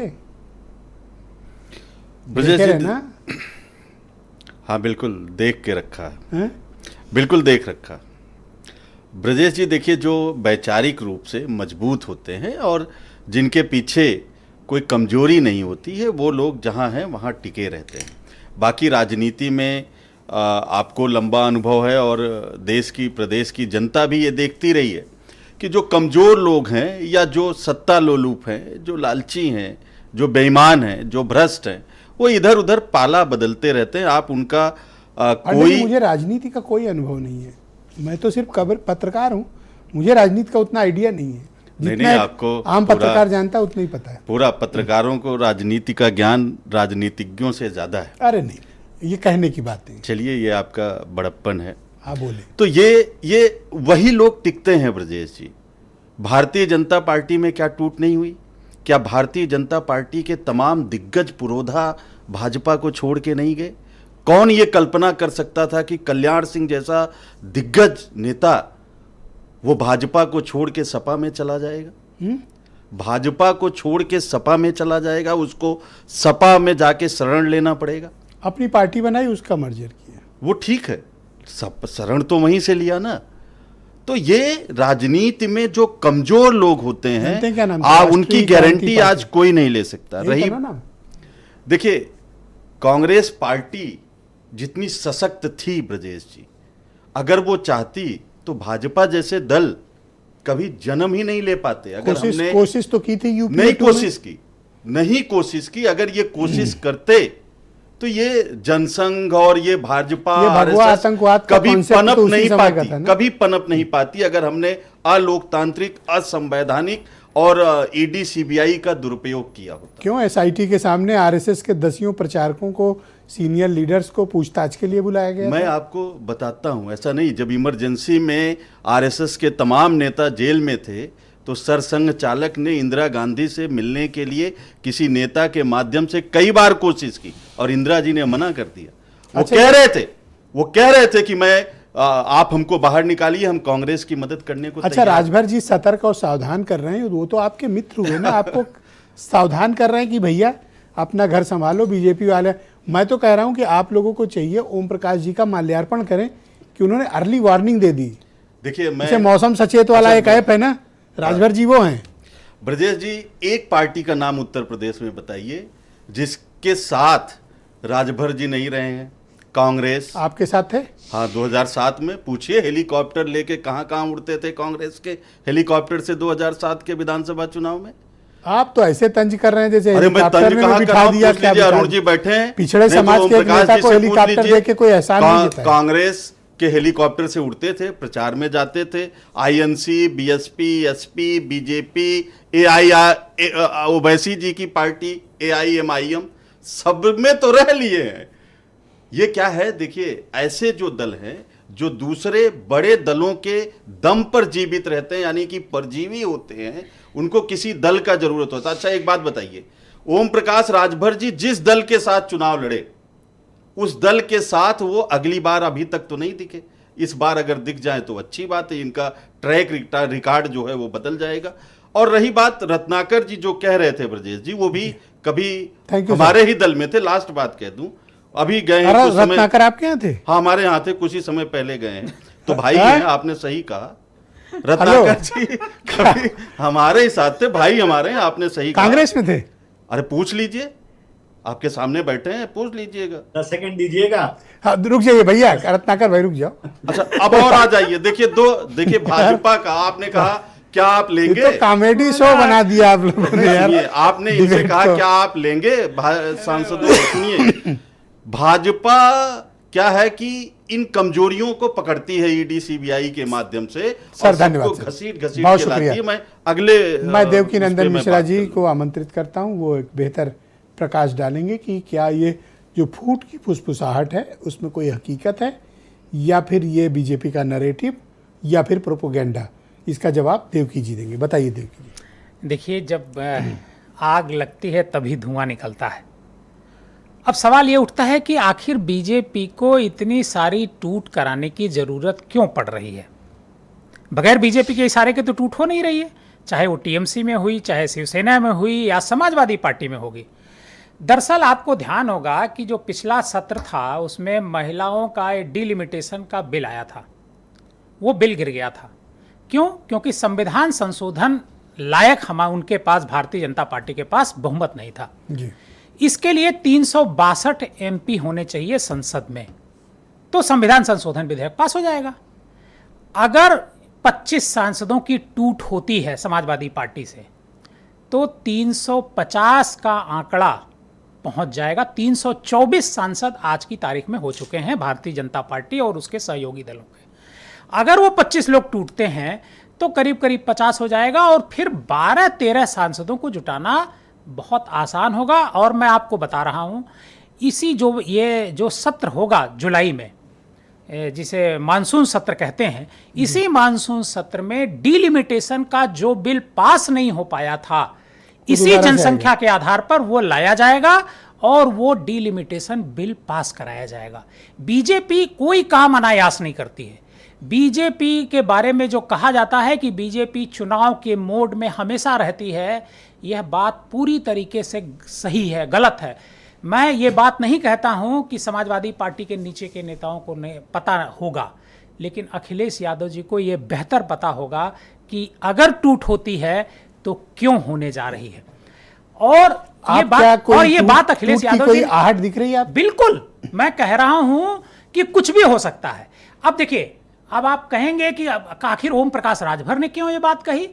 देखे रहना। हाँ बिल्कुल देख के रखा है, बिल्कुल देख रखा। ब्रजेश जी, देखिए, जो वैचारिक रूप से मजबूत होते हैं और जिनके पीछे कोई कमजोरी नहीं होती है, वो लोग जहाँ हैं वहाँ टिके रहते हैं। बाकी राजनीति में आपको लंबा अनुभव है और देश की, प्रदेश की जनता भी ये देखती रही है कि जो कमज़ोर लोग हैं या जो सत्ता लोलुप हैं, जो लालची हैं, जो बेईमान हैं, जो भ्रष्ट हैं, वो इधर उधर पाला बदलते रहते हैं। आप उनका कोई, मुझे राजनीति का कोई अनुभव नहीं है, मैं तो सिर्फ पत्रकार हूँ, मुझे राजनीति का उतना आइडिया नहीं है। नहीं, आपको आम पत्रकार जानता है उतना ही पता है। पूरा पत्रकारों को राजनीति का ज्ञान राजनीतिज्ञों से ज्यादा है। अरे नहीं, ये कहने की बात नहीं। चलिए, ये आपका बड़प्पन है। हाँ बोले। तो ये वही लोग टिकते हैं। ब्रजेश जी, भारतीय जनता पार्टी में क्या टूट नहीं हुई? क्या भारतीय जनता पार्टी के तमाम दिग्गज पुरोधा भाजपा को छोड़ के नहीं गए? कौन ये कल्पना कर सकता था कि कल्याण सिंह जैसा दिग्गज नेता वो भाजपा को छोड़ के सपा में चला जाएगा? भाजपा को छोड़ के सपा में चला जाएगा, उसको सपा में जाके शरण लेना पड़ेगा। अपनी पार्टी बनाई, उसका मर्जर किया, वो ठीक है, शरण तो वहीं से लिया ना। तो ये राजनीति में जो कमजोर लोग होते हैं, उनकी गारंटी आज कोई नहीं ले सकता। रही, देखिए, कांग्रेस पार्टी जितनी सशक्त थी ब्रजेश जी, अगर वो चाहती तो भाजपा जैसे दल कभी जन्म ही नहीं ले पाते। अगर हमने कोशिश तो की थी, यूपी नहीं कोशिश की। अगर ये कोशिश करते तो ये जनसंघ और ये भाजपा ये भगवा RSS आतंकवाद का कभी concept पनप तो उसी नहीं समय का पाती, था ना? कभी पनप नहीं पाती अगर हमने अलोकतांत्रिक, असंवैधानिक और ईडी सीबीआई का दुरुपयोग किया होता। क्यों एसआईटी के सामने आरएसएस के 10 प्रचारकों को, सीनियर लीडर्स को पूछताछ के लिए बुलाया गया मैं था? आपको बताता हूं, ऐसा नहीं, जब इमरजेंसी में आरएसएस के तमाम नेता जेल में थे तो सरसंघ चालक ने इंदिरा गांधी से मिलने के लिए किसी नेता के माध्यम से कई बार कोशिश की और इंदिरा जी ने मना कर दिया। वो अच्छा, कह रहे थे कि मैं आप हमको बाहर निकालिए, हम कांग्रेस की मदद करने को अच्छा, तैयार हैं। राजभर जी सतर्क और सावधान कर रहे हैं, वो तो आपके मित्र हुए ना, आपको सावधान कर रहे हैं कि भैया अपना घर संभालो बीजेपी वाले। मैं तो कह रहा हूं कि आप लोगों को चाहिए ओम प्रकाश जी का माल्यार्पण करें कि उन्होंने अर्ली वार्निंग दे दी। देखिए, जैसे मैं मौसम सचेत वाला एक ऐप है ना, राजभर जी वो हैं। ब्रजेश जी, एक पार्टी का नाम उत्तर प्रदेश में बताइए जिसके साथ राजभर जी नहीं रहे हैं। कांग्रेस आपके साथ थे? हाँ, 2007 में पूछिए, हेलीकॉप्टर लेके कहां कहां उड़ते थे कांग्रेस के हेलीकॉप्टर से 2007 के विधानसभा चुनाव में। आप तो ऐसे तंज कर रहे हैं जैसे अरे मैं हेलीकॉप्टर तंज में कहां बिठा कर दिया। क्या बिठा अरुण दिया? जी बैठे हैं, पिछड़े नहीं तो समाज ओम के एक प्रकाश नेता जी को से पूछ हेलीकॉप्टर लीजिए। देके कोई एहसान नहीं देता है। कांग्रेस के हेलीकॉप्टर से उड़ते थे, प्रचार में जाते थे। INC, BSP, SP, BJP, Owaisi ji की पार्टी AIMIM, सब में तो रह लिए हैं। ये क्या है, देखिए, ऐसे जो दल हैं जो दूसरे बड़े दलों के दम पर जीवित रहते हैं, यानी कि परजीवी होते हैं, उनको किसी दल का जरूरत होता है। अच्छा, एक बात बताइए, ओम प्रकाश राजभर जी जिस दल के साथ चुनाव लड़े, उस दल के साथ वो अगली बार अभी तक तो नहीं दिखे। इस बार अगर दिख जाए तो अच्छी बात है, इनका ट्रैक रिकॉर्ड जो है वो बदल जाएगा। और रही बात रत्नाकर जी जो कह रहे थे ब्रजेश जी, वो भी कभी हमारे ही दल में थे। लास्ट बात कह दूं, अभी गए हैं कुछ समय। रत्नाकर आपके यहाँ थे? हाँ, हमारे यहाँ थे, कुछ ही समय पहले गए हैं। तो भाई हैं, आपने सही कहा, रत्नाकर जी कभी हमारे ही साथ थे, भाई हमारे हैं, आपने सही कहा। कांग्रेस में थे? अरे पूछ लीजिए, आपके सामने बैठे हैं, पूछ लीजिएगा। 10 सेकंड दीजिएगा। हाँ, रुक जाइए भैया, रत्नाकर भाई रुक जाओ। अच्छा, अब और आ जाइए। देखिए भाजपा का आपने कहा क्या आप लेंगे, ये तो कॉमेडी शो बना दिया आप लोगों ने यार। सुनिए, आपने इनसे कहा क्या आप लेंगे सांसदों। सुनिए, भाजपा क्या है कि इन कमजोरियों को पकड़ती है ईडी सीबीआई के माध्यम से। सर धन्यवाद सर, घसीट बहुत के लाती शुक्रिया। है। मैं देवकी नंदन उस पे मिश्रा मैं बात जी करूं। को आमंत्रित करता हूं, वो एक बेहतर प्रकाश डालेंगे कि क्या ये जो फूट की फुसफुसाहट है उसमें कोई हकीकत है या फिर ये बीजेपी का नैरेटिव या फिर प्रोपोगेंडा। इसका जवाब देवकी जी देंगे। बताइए देवकी जी। देखिए, जब आग लगती है तभी धुआं निकलता है। अब सवाल ये उठता है कि आखिर बीजेपी को इतनी सारी टूट कराने की ज़रूरत क्यों पड़ रही है। बगैर बीजेपी के इशारे के तो टूट हो नहीं रही है, चाहे वो टीएमसी में हुई, चाहे शिवसेना में हुई या समाजवादी पार्टी में होगी। दरअसल आपको ध्यान होगा कि जो पिछला सत्र था उसमें महिलाओं का डिलिमिटेशन का बिल आया था, वो बिल गिर गया था। क्यों? क्योंकि संविधान संशोधन लायक उनके पास, भारतीय जनता पार्टी के पास बहुमत नहीं था जी। इसके लिए 362 MP होने चाहिए संसद में, तो संविधान संशोधन विधेयक पास हो जाएगा। अगर 25 सांसदों की टूट होती है समाजवादी पार्टी से तो 350 का आंकड़ा पहुंच जाएगा। 324 सांसद आज की तारीख में हो चुके हैं भारतीय जनता पार्टी और उसके सहयोगी दलों के। अगर वो 25 लोग टूटते हैं तो करीब करीब 50 हो जाएगा और फिर 12-13 सांसदों को जुटाना बहुत आसान होगा। और मैं आपको बता रहा हूं, इसी जो सत्र होगा जुलाई में, जिसे मानसून सत्र कहते हैं, इसी मानसून सत्र में डिलिमिटेशन का जो बिल पास नहीं हो पाया था, इसी जनसंख्या के आधार पर वो लाया जाएगा और वो डिलिमिटेशन बिल पास कराया जाएगा। बीजेपी कोई काम अनायास नहीं करती है। बीजेपी के बारे में जो कहा जाता है कि बीजेपी चुनाव के मोड में हमेशा रहती है, यह बात पूरी तरीके से सही है, गलत है। मैं ये बात नहीं कहता हूं कि समाजवादी पार्टी के नीचे के नेताओं को नहीं पता होगा, लेकिन अखिलेश यादव जी को ये बेहतर पता होगा कि अगर टूट होती है तो क्यों होने जा रही है। और ये बात अखिलेश यादव जी, आहट दिख रही है? बिल्कुल, मैं कह रहा हूं कि कुछ भी हो सकता है। अब देखिए, अब आप कहेंगे कि आखिर ओम प्रकाश राजभर ने क्यों ये बात कही।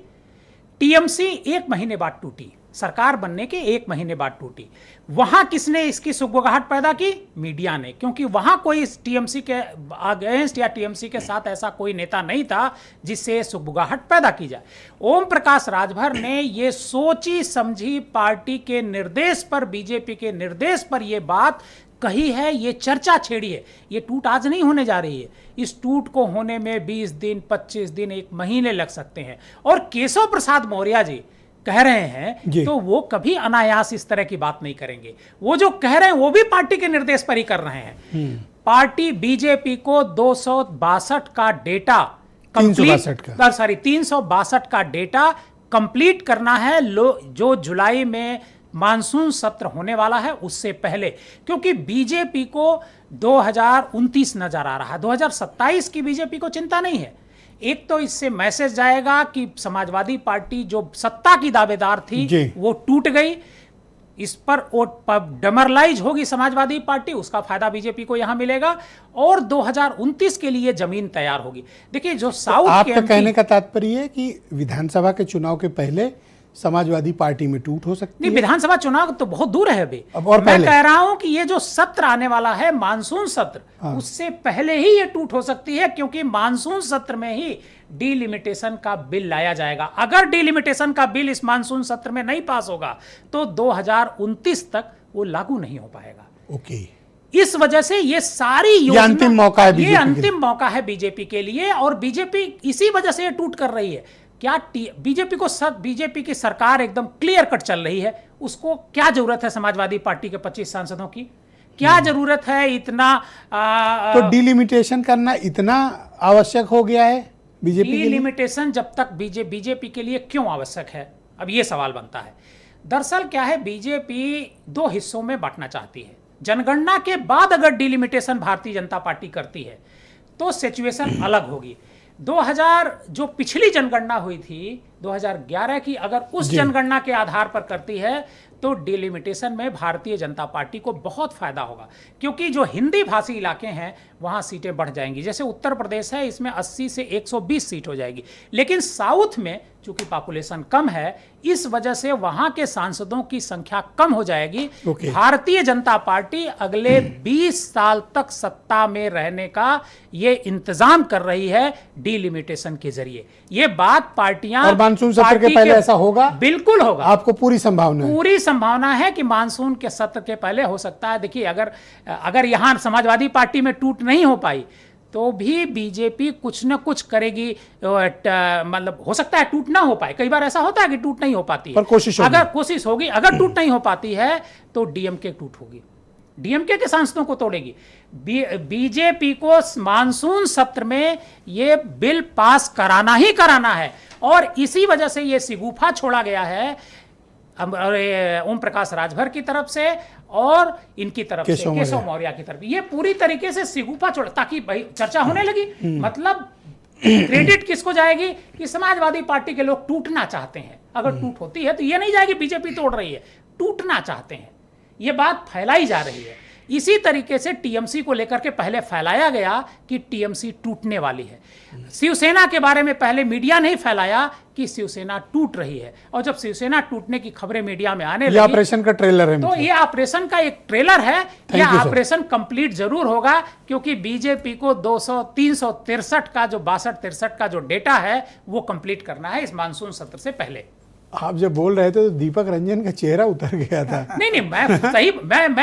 टीएमसी 1 महीने बाद टूटी, सरकार बनने के 1 महीने बाद टूटी। वहां किसने इसकी सुगबुगाहट पैदा की? मीडिया ने, क्योंकि वहां कोई टीएमसी के अगेंस्ट या टीएमसी के साथ ऐसा कोई नेता नहीं था जिससे सुगबुगाहट पैदा की जाए। ओम प्रकाश राजभर ने ये सोची समझी पार्टी के निर्देश पर, बीजेपी के निर्देश पर यह बात कही है, ये चर्चा छेड़ी है। ये टूट आज नहीं होने जा रही है, इस टूट को होने में 20 दिन, 25 दिन, 1 महीने लग सकते हैं। और केशव प्रसाद मौर्य जी कह रहे हैं तो वो कभी अनायास इस तरह की बात नहीं करेंगे। वो जो कह रहे हैं वो भी पार्टी के निर्देश पर ही कर रहे हैं। पार्टी बीजेपी को 262 का डेटा 362 का डेटा कंप्लीट करना है, जो जुलाई में मानसून सत्र होने वाला है उससे पहले, क्योंकि बीजेपी को 2029 नजर आ रहा है। 2027 की बीजेपी को चिंता नहीं है। एक तो इससे मैसेज जाएगा कि समाजवादी पार्टी जो सत्ता की दावेदार थी वो टूट गई, इस पर डमरलाइज होगी समाजवादी पार्टी, उसका फायदा बीजेपी को यहां मिलेगा और 2029 के लिए जमीन तैयार होगी। देखिए जो साउथ आपका कहने का तात्पर्य है कि विधानसभा के चुनाव के पहले समाजवादी पार्टी में टूट हो सकती है? विधानसभा चुनाव तो बहुत दूर है अभी। और मैं कह रहा हूं कि ये जो सत्र आने वाला है मानसून सत्र, उससे पहले ही ये टूट हो सकती है, क्योंकि मानसून सत्र में ही डीलिमिटेशन का बिल लाया जाएगा। अगर डीलिमिटेशन का बिल इस मानसून सत्र में नहीं पास होगा तो 2029 तक वो लागू नहीं हो पाएगा। ओके, इस वजह से ये सारी योजना, अंतिम मौका है, ये अंतिम मौका है बीजेपी के लिए, और बीजेपी इसी वजह से ये टूट कर रही है। क्या बीजेपी की सरकार एकदम क्लियर कट चल रही है, उसको क्या जरूरत है समाजवादी पार्टी के 25 सांसदों की? क्या जरूरत है इतना तो डीलिमिटेशन करना इतना आवश्यक हो गया है बीजेपी के लिए? डीलिमिटेशन जब तक बीजेपी के लिए क्यों आवश्यक है, अब ये सवाल बनता है। दरअसल क्या है, बीजेपी 2 हिस्सों में बांटना चाहती है। जनगणना के बाद अगर डीलिमिटेशन भारतीय जनता पार्टी करती है तो सिचुएशन अलग होगी। 2000 जो पिछली जनगणना हुई थी 2011 की, अगर उस जनगणना के आधार पर करती है तो डिलिमिटेशन में भारतीय जनता पार्टी को बहुत फायदा होगा, क्योंकि जो हिंदी भाषी इलाके हैं वहां सीटें बढ़ जाएंगी। जैसे उत्तर प्रदेश है, इसमें 80 से 120 सीट हो जाएगी, लेकिन साउथ में चूंकि पॉपुलेशन कम है इस वजह से वहां के सांसदों की संख्या कम हो जाएगी। भारतीय जनता पार्टी अगले 20 साल तक सत्ता में रहने का ये इंतजाम कर रही है डिलिमिटेशन के जरिए। ये बात पार्टियां, और मानसून सत्र के पहले ऐसा होगा? बिल्कुल होगा। आपको पूरी संभावना है कि मानसून के सत्र के पहले हो सकता है। देखिए अगर यहां समाजवादी पार्टी में टूट नहीं हो पाई तो भी बीजेपी कुछ न कुछ करेगी। मतलब हो सकता है टूट ना हो पाए, कई बार ऐसा होता है कि टूट नहीं हो पाती है, पर कोशिश होगी। अगर टूट नहीं हो पाती है तो डीएमके टूट होगी, डीएमके के सांसदों को तोड़ेगी। बीजेपी को मानसून सत्र में ये बिल पास कराना ही कराना है, और इसी वजह से ये सिगुफा छोड़ा गया है ओम प्रकाश राजभर की तरफ से और इनकी तरफ से केशव मौर्य की तरफ। ये पूरी तरीके से सिगुफा छोड़ा ताकि भाई चर्चा होने लगी। मतलब क्रेडिट किसको जाएगी कि समाजवादी पार्टी के लोग टूटना चाहते हैं। अगर टूट होती है तो ये नहीं जाएगी बीजेपी तोड़ रही है, टूटना चाहते हैं, ये बात फैलाई जा रही है। इसी तरीके से टीएमसी को लेकर के पहले फैलाया गया कि टीएमसी टूटने वाली है। शिवसेना के बारे में पहले मीडिया नहीं फैलाया कि शिवसेना टूट रही है, और जब शिवसेना टूटने की खबरें मीडिया में आने लगी, ऑपरेशन का ट्रेलर है, तो ये ऑपरेशन का एक ट्रेलर है। यह ऑपरेशन कंप्लीट जरूर होगा, क्योंकि बीजेपी को 363 का जो 62-63 का जो डेटा है वो कंप्लीट करना है इस मानसून सत्र से पहले। आप जब बोल रहे थे तो दीपक रंजन का चेहरा उतर गया था। नहीं, मैं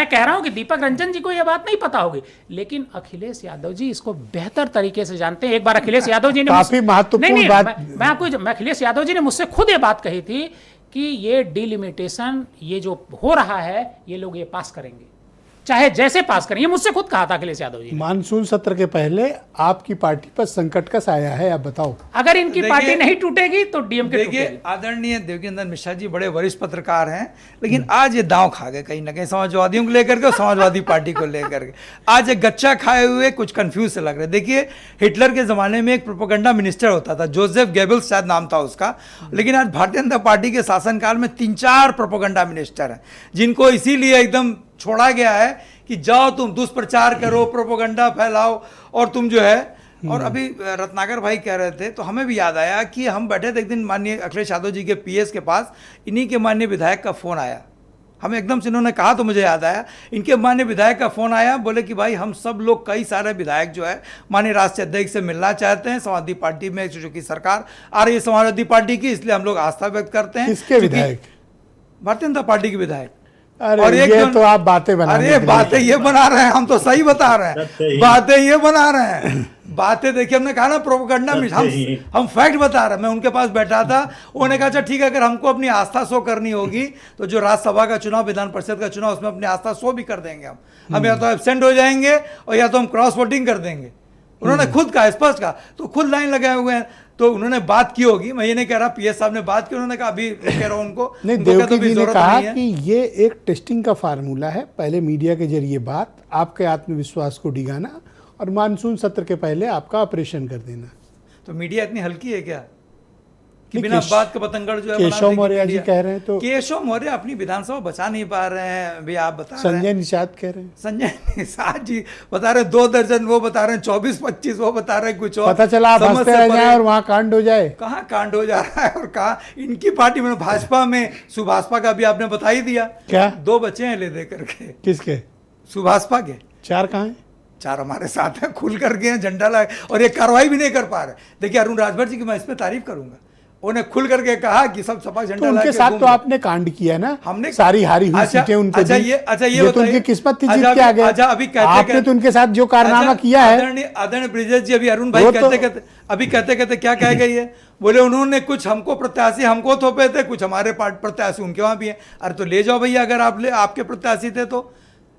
कह रहा हूं कि दीपक रंजन जी को यह बात नहीं पता होगी, लेकिन अखिलेश यादव जी इसको बेहतर तरीके से जानते हैं। एक बार अखिलेश यादव जी ने काफी महत्वपूर्ण बात, मैं अखिलेश यादव जी ने मुझसे खुद ये बात कही थी कि ये डिलिमिटेशन ये जो हो रहा है ये लोग ये पास करेंगे, चाहे जैसे पास करें। ये मुझसे खुद कहा था अखिलेश यादव जी। मानसून सत्र के पहले आपकी पार्टी पर संकट का साया है, आप बताओ। अगर इनकी पार्टी नहीं टूटेगी तो डीएमके टूटेगी। देखिए आदरणीय देवकीनंदन मिश्रा जी बड़े वरिष्ठ पत्रकार हैं, लेकिन आज ये दांव खा गए कहीं ना कहीं समाजवादियों को लेकर के और समाजवादी पार्टी को लेकर के। आज एक गच्चा खाए हुए कुछ कंफ्यूज से लग रहे। देखिए हिटलर के जमाने में एक प्रोपेगेंडा मिनिस्टर होता था, जोसेफ गेबल्स शायद नाम था उसका, लेकिन आज भारतीय जनता पार्टी के शासनकाल में 3-4 प्रोपेगेंडा मिनिस्टर हैं, जिनको इसीलिए एकदम छोड़ा गया है कि जाओ तुम दुष्प्रचार करो, प्रोपेगेंडा फैलाओ, और तुम जो है और अभी रत्नाकर भाई कह रहे थे तो हमें भी याद आया कि हम बैठे थे एक दिन माननीय अखिलेश यादव जी के पीएस के पास, इन्हीं के माननीय विधायक का फ़ोन आया। हमें एकदम से इन्होंने कहा तो मुझे याद आया, इनके माननीय विधायक का फ़ोन आया, बोले कि भाई हम सब लोग कई सारे विधायक जो है माननीय राष्ट्रीय अध्यक्ष से मिलना चाहते हैं, समाजवादी पार्टी में जो कि सरकार आ रही है समाजवादी पार्टी की, इसलिए हम लोग आस्था व्यक्त करते हैं। किसके विधायक? भारतीय जनता पार्टी के विधायक। अरे और ये तो आप बातें बना रहे हैं। अरे बातें ये बना रहे हैं, हम तो सही बता रहे हैं, बातें ये बना रहे हैं। बातें देखिए, हमने कहा ना प्रोपेगेंडा में हम फैक्ट बता रहे हैं। मैं उनके पास बैठा था, उन्होंने कहा अच्छा ठीक है, अगर हमको अपनी आस्था शो करनी होगी तो जो राज्यसभा का चुनाव, विधान परिषद का चुनाव, उसमें अपनी आस्था शो भी कर देंगे हम या तो एब्सेंट हो जाएंगे और या तो हम क्रॉस वोटिंग कर देंगे। उन्होंने खुद कहा, स्पष्ट कहा, तो खुद लाइन लगाए हुए हैं। तो उन्होंने बात की होगी, मैं ये नहीं कह रहा, पीएस साहब ने बात की, उन्होंने कहा अभी कह रहा हूं उनको नहीं, देवकी जी ने कहा कि ये एक टेस्टिंग का फार्मूला है, पहले मीडिया के जरिए बात, आपके आत्मविश्वास को डिगाना और मानसून सत्र के पहले आपका ऑपरेशन कर देना। तो मीडिया इतनी हल्की है क्या कि बिना बात के पतंगड़ जो है केशव मौर्य जी कह रहे हैं, तो केशव मौर्य अपनी विधानसभा बचा नहीं पा रहे हैं। भी आप बता रहे हैं, संजय निषाद कह रहे हैं, संजय निषाद जी बता रहे हैं 2 दर्जन, वो बता रहे हैं 24-25, वो बता रहे हैं कुछ और। पता चला आप हंसते रह जाए और वहाँ कांड हो जाए। कहाँ कांड हो जा रहा है और कहाँ इनकी पार्टी में, भाजपा में सुभाषपा का भी आपने बता ही दिया। क्या 2 बच्चे हैं ले दे करके? किसके? सुभाषपा के। 4 कहाँ हैं? 4 हमारे साथ हैं, खुल करके हैं, झंडा लाए, और ये कार्रवाई भी नहीं कर पा रहे। देखिए अरुण राजभर जी की मैं इस पर तारीफ करूंगा, उन्हें खुल करके कहा कि सब सपा झंडा, तो उनके साथ तो आपने कांड किया ना, हमने सारी हारी हुई सीटें उनको अच्छा दी। ये तो उनकी किस्मत थी, जीत के आ गए। अभी आपने तो उनके साथ जो कारनामा किया है। आदरणीय ब्रिजेश जी, अभी अरुण भाई कहते कहते क्या कह गई है, बोले उन्होंने कुछ हमको प्रत्याशी हमको थोपे थे, कुछ हमारे प्रत्याशी उनके वहां भी है। अरे तो ले जाओ भैया, अगर आपके प्रत्याशी थे तो,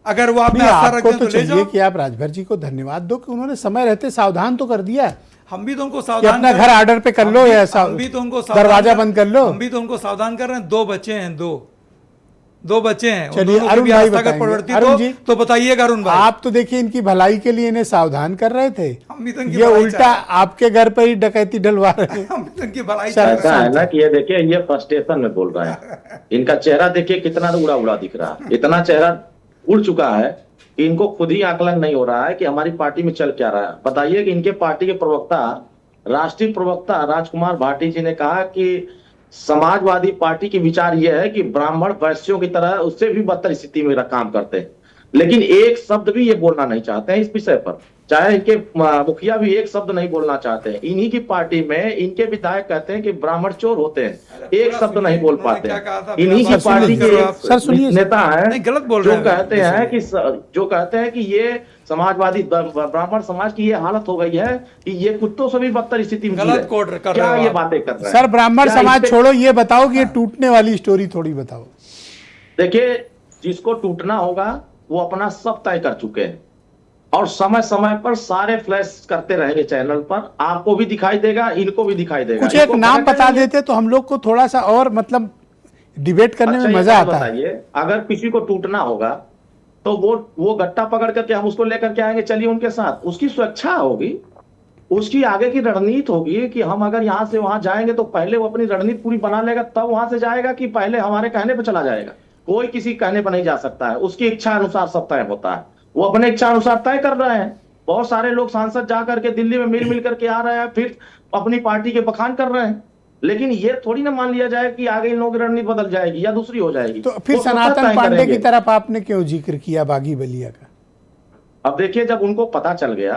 अगर वो आपने आस्था रखते तो ले जाओ। कि आप राजभर जी को धन्यवाद दो कि उन्होंने समय रहते सावधान तो कर दिया। हम भी तो उनको सावधान, अपना घर ऑर्डर पे कर लो, या हम भी तो उनको दरवाजा बंद कर लो। हम भी तो उनको सावधान कर रहे हैं। 2 बच्चे हैं, दो बच्चे हैं। चलिए अरुण भाई बताएंगे। तो बताइएगा अरुण भाई। आप तो देखिए इनकी भलाई के लिए इन्हें सावधान कर रहे थे, हम भी तो इनकी ये उल्टा आपके घर पर ही डकैती डलवा रहे हैं। हम भी तो इनकी भलाई ऐसा है ना कि ये देखिए, ये फ्रस्ट्रेशन में बोल रहा है। इनका चेहरा देखिए कितना उड़ा उड़ा दिख रहा है, इतना चेहरा उड़ चुका है कि इनको खुद ही आकलन नहीं हो रहा है कि हमारी पार्टी में चल क्या रहा है। बताइए कि इनके पार्टी के प्रवक्ता, राष्ट्रीय प्रवक्ता राजकुमार भाटी जी ने कहा कि समाजवादी पार्टी की विचार यह है कि ब्राह्मण वैश्यों की तरह उससे भी बदतर स्थिति में काम करते हैं, लेकिन एक शब्द भी ये बोलना नहीं चाहते हैं इस विषय पर। चाहे इनके मुखिया भी एक शब्द नहीं बोलना चाहते हैं। इन्हीं की पार्टी में इनके विधायक कहते हैं कि ब्राह्मण चोर होते हैं, एक शब्द नहीं बोल पाते हैं। इन्हीं की पार्टी के नेता हैं जो कहते हैं कि ये समाजवादी ब्राह्मण समाज की ये हालत हो गई है कि ये कुत्तों से भी बदतर स्थिति में गलत कोड कर रहे क्या ये बातें कर रहे हैं। सर ब्राह्मण समाज छोड़ो, ये बताओ कि ये टूटने वाली स्टोरी थोड़ी बताओ। देखिए, जिसको टूटना होगा वो अपना सब तय कर चुके हैं और समय समय पर सारे फ्लैश करते रहेंगे चैनल पर, आपको भी दिखाई देगा, इनको भी दिखाई देगा। कुछ एक नाम बता देते तो हम लोग को थोड़ा सा और मतलब डिबेट करने में मजा आता है। अगर किसी को टूटना होगा तो वो गट्टा पकड़ करके हम उसको लेकर के आएंगे, चलिए उनके साथ, उसकी स्वेच्छा होगी, उसकी आगे की रणनीति होगी कि हम अगर यहाँ से वहां जाएंगे तो पहले वो अपनी रणनीति पूरी बना लेगा, तब वहां से जाएगा कि पहले हमारे कहने पर चला जाएगा। कोई किसी कहने पर नहीं जा सकता है, उसकी इच्छा अनुसार सब तय होता है। वो अपने इच्छा अनुसार तय कर रहे हैं। बहुत सारे लोग सांसद जा करके दिल्ली में मिल करके आ रहे हैं, फिर अपनी पार्टी के बखान कर रहे हैं, लेकिन ये थोड़ी ना मान लिया जाए कि आगे इन लोगों की रणनीति बदल जाएगी या दूसरी हो जाएगी। तो फिर सनातन पांडे की तरफ आपने क्यों जिक्र किया बागी बलिया का? अब देखिए, जब उनको पता चल गया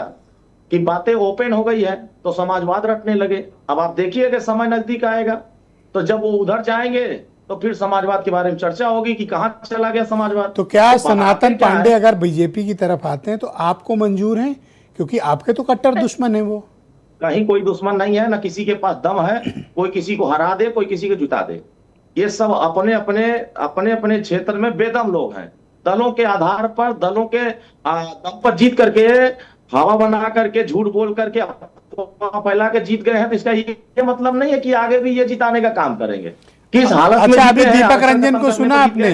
कि बातें ओपन हो गई है तो समाजवाद रटने लगे। अब आप देखिए कि समय नजदीक आएगा तो जब वो उधर जाएंगे तो फिर समाजवाद के बारे में चर्चा होगी कि कहां चला गया समाजवाद। तो क्या सनातन पांडे अगर बीजेपी की तरफ आते हैं तो आपको मंजूर हैं? क्योंकि आपके तो कट्टर दुश्मन है वो। कहीं कोई दुश्मन नहीं है, ना किसी के पास दम है कोई किसी को हरा दे, कोई किसी को जिता दे। ये सब अपने अपने क्षेत्र में बेदम लोग हैं। दलों के आधार पर, दलों के दम पर जीत करके, हवा बना करके, झूठ बोल करके फैला के जीत गए हैं। तो इसका ये मतलब नहीं है कि आगे भी ये जिताने का काम करेंगे। किस हालत में? अच्छा, अभी दीपक रंजन को सुना आपने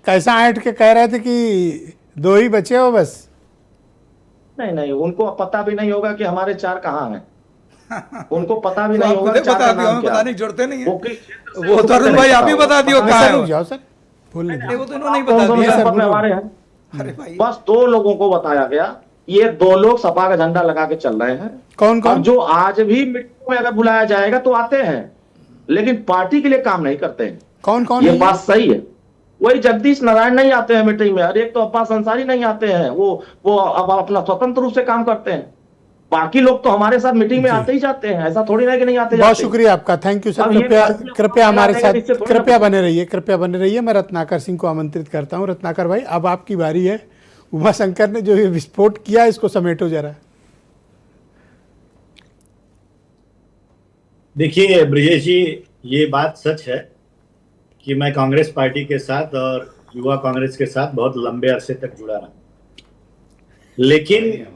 कैसा ऐंठ के कह रहे थे कि 2 ही बचे हो बस? नहीं, उनको पता भी नहीं होगा कि हमारे 4 कहाँ हैं। उनको पता भी नहीं होगा। बताने जोड़ते नहीं है वो तो अरुण भाई आप ही बता दियो कहाँ है। जाओ सर, बोलने वो तो इन्होंने नहीं बता दिया हमारे हैं। अरे भाई, बस 2 लोगों को बताया गया ये 2 लोग सपा का झंडा लगा के चल रहे हैं। कौन और कौन? जो आज भी मीटिंग में अगर बुलाया जाएगा तो आते हैं, लेकिन पार्टी के लिए काम नहीं करते हैं। कौन कौन ये है? बात सही है। वही जगदीश नारायण नहीं आते हैं मीटिंग में, और एक तो अब्बास अंसारी नहीं आते हैं, वो अब अपना स्वतंत्र रूप से काम करते हैं। बाकी लोग तो हमारे साथ मीटिंग में आते ही जाते हैं, ऐसा थोड़ी ना कि नहीं आते बहुत जाते। शुक्रिया आपका, थैंक यू सर। अब ये कृपया पार्टी कृपया हमारे इससे साथ थोड़ी ना- कृपया बने रहिए, कृपया बने रहिए। मैं रत्नाकर सिंह को आमंत्रित करता हूं। रत्नाकर भाई, अब आपकी बारी है। उमा शंकर ने जो ये विस्फोट किया, इसको समेटो जरा। देखिए ब्रजेश जी, ये बात सच है कि मैं कांग्रेस पार्टी के साथ और युवा कांग्रेस के साथ बहुत लंबे अरसे तक जुड़ा रहा, लेकिन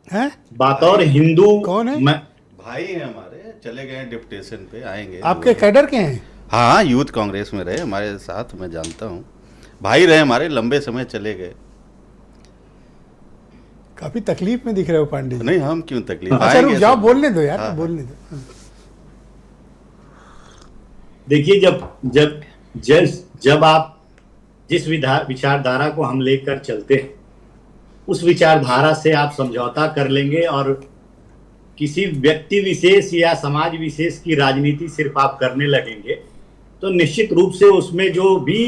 हैं? बतौर हिंदू कौन है? मैं भाई हैं हमारे, चले गए डिप्टेशन पे, आएंगे। आपके कैडर के हैं? हाँ, यूथ कांग्रेस में रहे हमारे साथ, मैं जानता हूँ। भाई रहे हमारे, लंबे समय चले गए। काफी तकलीफ में दिख रहे हो पांडे जी। नहीं, हम क्यों तकलीफ? अच्छा आएंगे रुक जाओ, सब। बोलने दो यार, हाँ, बोलने दो। देखिए, जब आप जिस विचारधारा को हम लेकर चलते हैं, उस विचारधारा से आप समझौता कर लेंगे और किसी व्यक्ति विशेष या समाज विशेष की राजनीति सिर्फ आप करने लगेंगे, तो निश्चित रूप से उसमें जो भी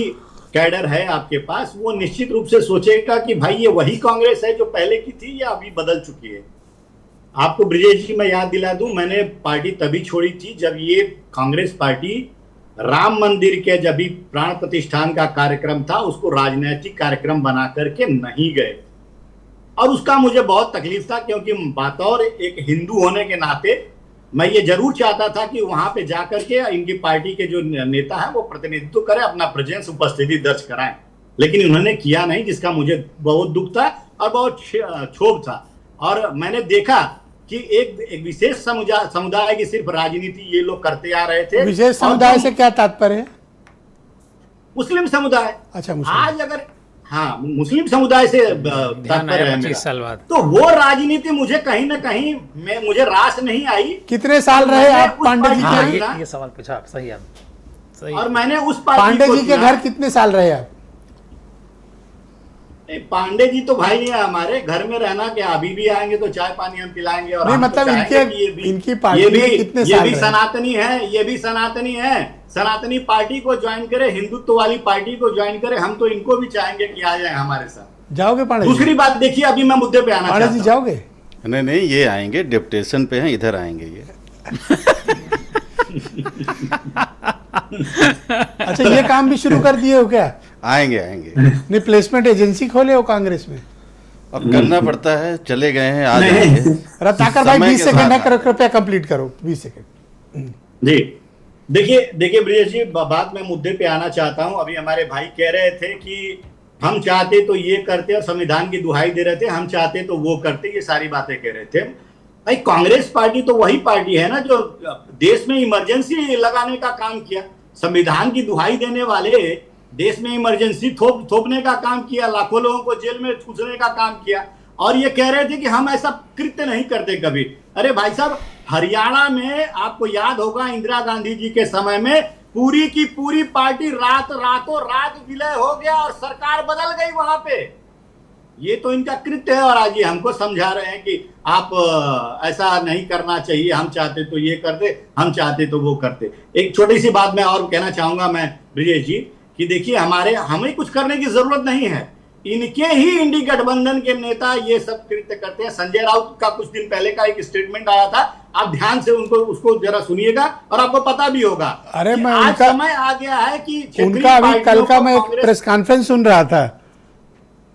कैडर है आपके पास, वो निश्चित रूप से सोचेगा कि भाई ये वही कांग्रेस है जो पहले की थी या अभी बदल चुकी है। आपको ब्रजेश जी मैं याद दिला दूं, मैंने पार्टी तभी छोड़ी थी जब ये कांग्रेस पार्टी राम मंदिर के जब भी प्राण प्रतिष्ठान का कार्यक्रम था, उसको राजनीतिक कार्यक्रम बना करके नहीं गए, और उसका मुझे बहुत तकलीफ था, क्योंकि बतौर एक हिंदू होने के नाते मैं ये जरूर चाहता था कि वहां पे जाकर के इनकी पार्टी के जो नेता हैं वो प्रतिनिधित्व करें, अपना प्रेजेंस, उपस्थिति दर्ज कराएं, लेकिन उन्होंने किया नहीं, जिसका मुझे बहुत दुख था और बहुत क्षोभ था। और मैंने देखा कि एक विशेष समुदाय की सिर्फ राजनीति ये लोग करते आ रहे थे। विशेष समुदाय से क्या तात्पर्य है? मुस्लिम समुदाय। अच्छा, मुस्लिम। आज अगर हाँ मुस्लिम समुदाय से तात्पर्य है 25 साल बाद। तो वो राजनीति मुझे कहीं ना कहीं मुझे रास नहीं आई। कितने साल रहे आप पांडे जी हाँ, के? ये सवाल पूछा आप, सही है, सही। और मैंने उस पार्टी पांडे को जी के चुना। घर कितने साल रहे आप? पांडे जी तो भाई है हमारे, घर में रहना क्या, अभी भी आएंगे तो चाय पानी हम पिलाएंगे। और नहीं, हम तो मतलब चाहेंगे कि इनकी पार्टी में कितने ये साल भी रहे? सनातनी है, ये भी सनातनी है। सनातनी पार्टी को ज्वाइन करे, हिंदुत्व वाली पार्टी को ज्वाइन करे, हम तो इनको भी चाहेंगे कि आ जाए हमारे साथ। जाओगे पांडे जी? दूसरी बात देखिए, अभी मैं मुद्दे पे आना पांडे जी चाहता हूं। जाओगे? नहीं नहीं, ये आएंगे, डिप्टेशन पे हैं, इधर आएंगे ये। अच्छा, ये काम भी शुरू कर दिए हो क्या? आएंगे आएंगे। नहीं, प्लेसमेंट एजेंसी खोले हो कांग्रेस में? अब करना पड़ता है, चले गए हैं, आ जाएंगे। रत्नाकर भाई समय 20 के सेकंड है, साथ कृपया कंप्लीट करो 20 सेकंड। जी देखिए ब्रजेश जी, बात मैं मुद्दे पे आना चाहता हूं। अभी हमारे भाई कह रहे थे कि हम चाहते तो ये करते और संविधान की दुहाई दे रहे थे, हम चाहते तो वो करते, ये सारी बातें कह रहे थे। भाई कांग्रेस पार्टी तो वही पार्टी है ना जो देश में इमरजेंसी लगाने का काम किया। संविधान की दुहाई देने वाले देश में इमरजेंसी थोपने का काम किया, लाखों लोगों को जेल में ठूसने का काम किया, और ये कह रहे थे कि हम ऐसा कृत्य नहीं करते कभी। अरे भाई साहब, हरियाणा में आपको याद होगा इंदिरा गांधी जी के समय में पूरी की पूरी पार्टी रातों रात विलय हो गया और सरकार बदल गई वहां पे। ये तो इनका कृत्य है, और आज ये हमको समझा रहे हैं कि आप ऐसा नहीं करना चाहिए, हम चाहते तो ये करते, हम चाहते तो वो करते। एक छोटी सी बात मैं और कहना चाहूंगा मैं ब्रजेश जी, कि देखिए हमें कुछ करने की जरूरत नहीं है, इनके ही इंडी गठबंधन के नेता ये सब कृत्य करते हैं। संजय राउत का कुछ दिन पहले का एक स्टेटमेंट आया था, आप ध्यान से उसको जरा सुनिएगा और आपको पता भी होगा। अरे मैं आज उनका समय आ गया है कि उनका अभी कल का मैं एक प्रेस कॉन्फ्रेंस सुन रहा था,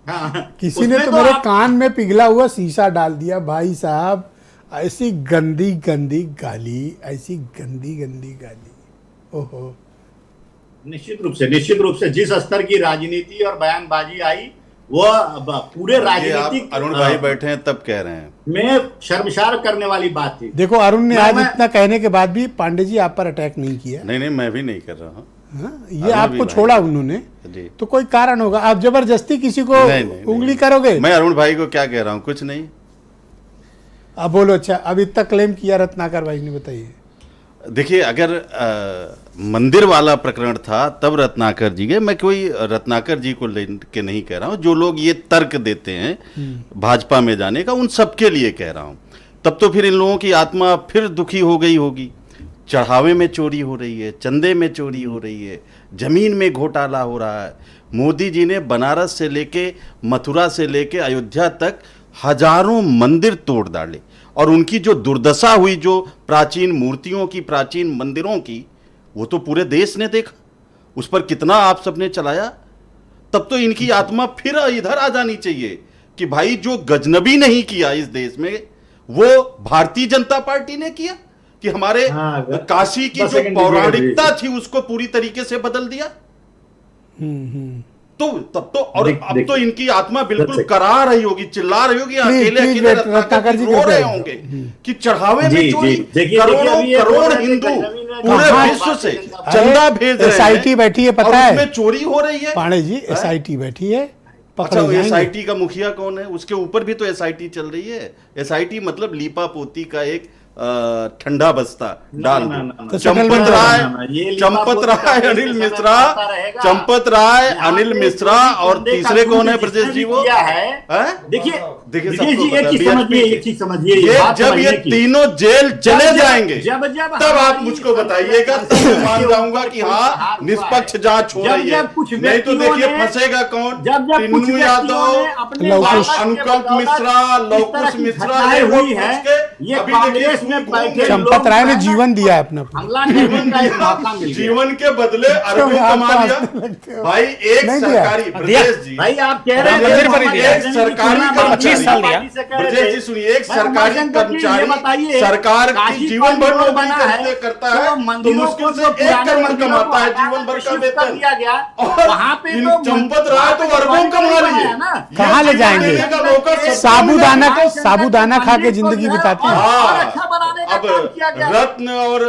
हाँ, किसी ने तो मेरे कान में पिघला हुआ शीशा डाल दिया। भाई साहब, ऐसी गंदी गंदी गाली, ऐसी गंदी गंदी गाली, ओहो। निश्चित रूप से जिस स्तर की राजनीति और बयानबाजी आई, वो पूरे राजनीतिक अरुण भाई बैठे हैं तब कह रहे हैं, में शर्मसार करने वाली बात थी। देखो, अरुण ने आज इतना कहने के बाद भी पांडे जी आप पर अटैक नहीं किया। नहीं नहीं, मैं भी नहीं कर रहा हूँ। हाँ, ये आपको छोड़ा उन्होंने, जी। तो कोई कारण होगा। आप जबरदस्ती किसी को नहीं, उंगली करोगे? मैं अरुण भाई को क्या कह रहा हूँ, कुछ नहीं। अब बोलो। अच्छा, अब इतना क्लेम किया रत्नाकर भाई ने, बताइए। देखिए, अगर मंदिर वाला प्रकरण था तब रत्नाकर जी गए। मैं कोई रत्नाकर जी को लेके नहीं कह रहा हूँ, जो लोग ये तर्क देते हैं भाजपा में जाने का, उन सबके लिए कह रहा हूँ। तब तो फिर इन लोगों की आत्मा फिर दुखी हो गई होगी। चढ़ावे में चोरी हो रही है, चंदे में चोरी हो रही है, जमीन में घोटाला हो रहा है। मोदी जी ने बनारस से लेके मथुरा से लेके अयोध्या तक हजारों मंदिर तोड़ डाले, और उनकी जो दुर्दशा हुई, जो प्राचीन मूर्तियों की, प्राचीन मंदिरों की, वो तो पूरे देश ने देखा। उस पर कितना आप सबने चलाया। तब तो इनकी आत्मा फिर इधर आ जानी चाहिए कि भाई जो गजनबी नहीं किया इस देश में, वो भारतीय जनता पार्टी ने किया, कि हमारे काशी की जो पौराणिकता थी उसको पूरी तरीके से बदल दिया। तो तब तो, और अब तो इनकी आत्मा बिल्कुल करा रही होगी, चिल्ला रही होगी, अकेले अकेले रत्नाकर जी रो रहे होंगे कि चढ़ावे में चोरी, करोड़ों करोड़ हिंदू पूरे विश्व से चंदा भेज रहे हैं, SIT बैठी है, पता है, उसमें चोरी हो रही है। पांडे जी, SIT बैठी है। अच्छा, SIT का मुखिया कौन है? उसके ऊपर भी तो SIT चल रही है। SIT मतलब लीपा पोती का एक ठंडा बस्ता डाल दो। चंपत राय अनिल मिश्रा और तीसरे कौन है ब्रजेश जी? वो देखिए एक चीज समझिए, जब ये तीनों जेल चले जाएंगे तब आप मुझको बताइएगा, तब मैं मान जाऊंगा कि हाँ निष्पक्ष जांच हो रही है। नहीं तो देखिए फंसेगा कौन? टिन्नू यादव, अनुकल्प मिश्रा, लवकुश मिश्रा, ये कांग्रेस में बैठे चंपत राय ने जीवन दिया है अपना, जीवन के बदले अरबों कमा लिया। भाई एक सरकारी, ब्रजेश जी भाई आप कह रहे हैं एक सरकारी कर्मचारी, ब्रजेश जी सुनिए, एक सरकारी कर्मचारी सरकार की जीवन भर नौकरी करता है तो मुश्किल से 1 करोड़ कमाता है जीवन भर का वेतन दिया गया, और वहाँ पे चंपत राय तो अरबों कमा रही है। कहाँ ले जाएंगे? साबूदाना खा के जिंदगी बिताते हैं। अब रत्न और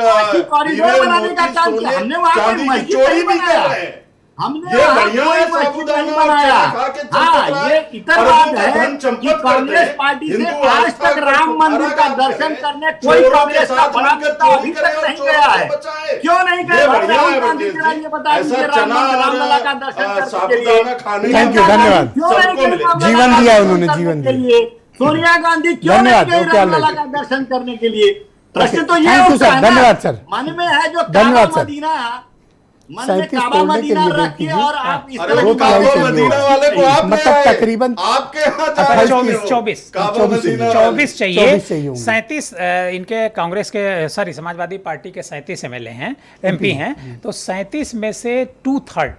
हीरे मोती सोने चांदी की चोरी भी कर रहे हैं। हमने ये बढ़िया है, साबूदाना बनाया। ये इतर बात है कि कांग्रेस पार्टी से आज तक राम मंदिर का दर्शन करने कोई कांग्रेस का बड़ा नेता अभी तक नहीं गया है। क्यों नहीं गया? राहुल गांधी ये बताइए, रामलला का दर्शन साबूदाना खाने। थैंक यू, धन्यवाद। जीवन दिया उन्होंने, जीवन दिया। सोनिया गांधी क्यों नहीं गई रामलला का दर्शन करने के लिए? प्रश्न तो ये होता है, धन्यवाद सर, मन में है जो काबा मदीना, मन में काबा मदीना रखिए, और आप इस तरह की काबा मदीना वाले को आप मतलब तकरीबन आपके यहाँ 24 चाहिए। 37 इनके कांग्रेस के, सॉरी समाजवादी पार्टी के 37 MLA हैं, MP हैं, तो 37 में से 2/3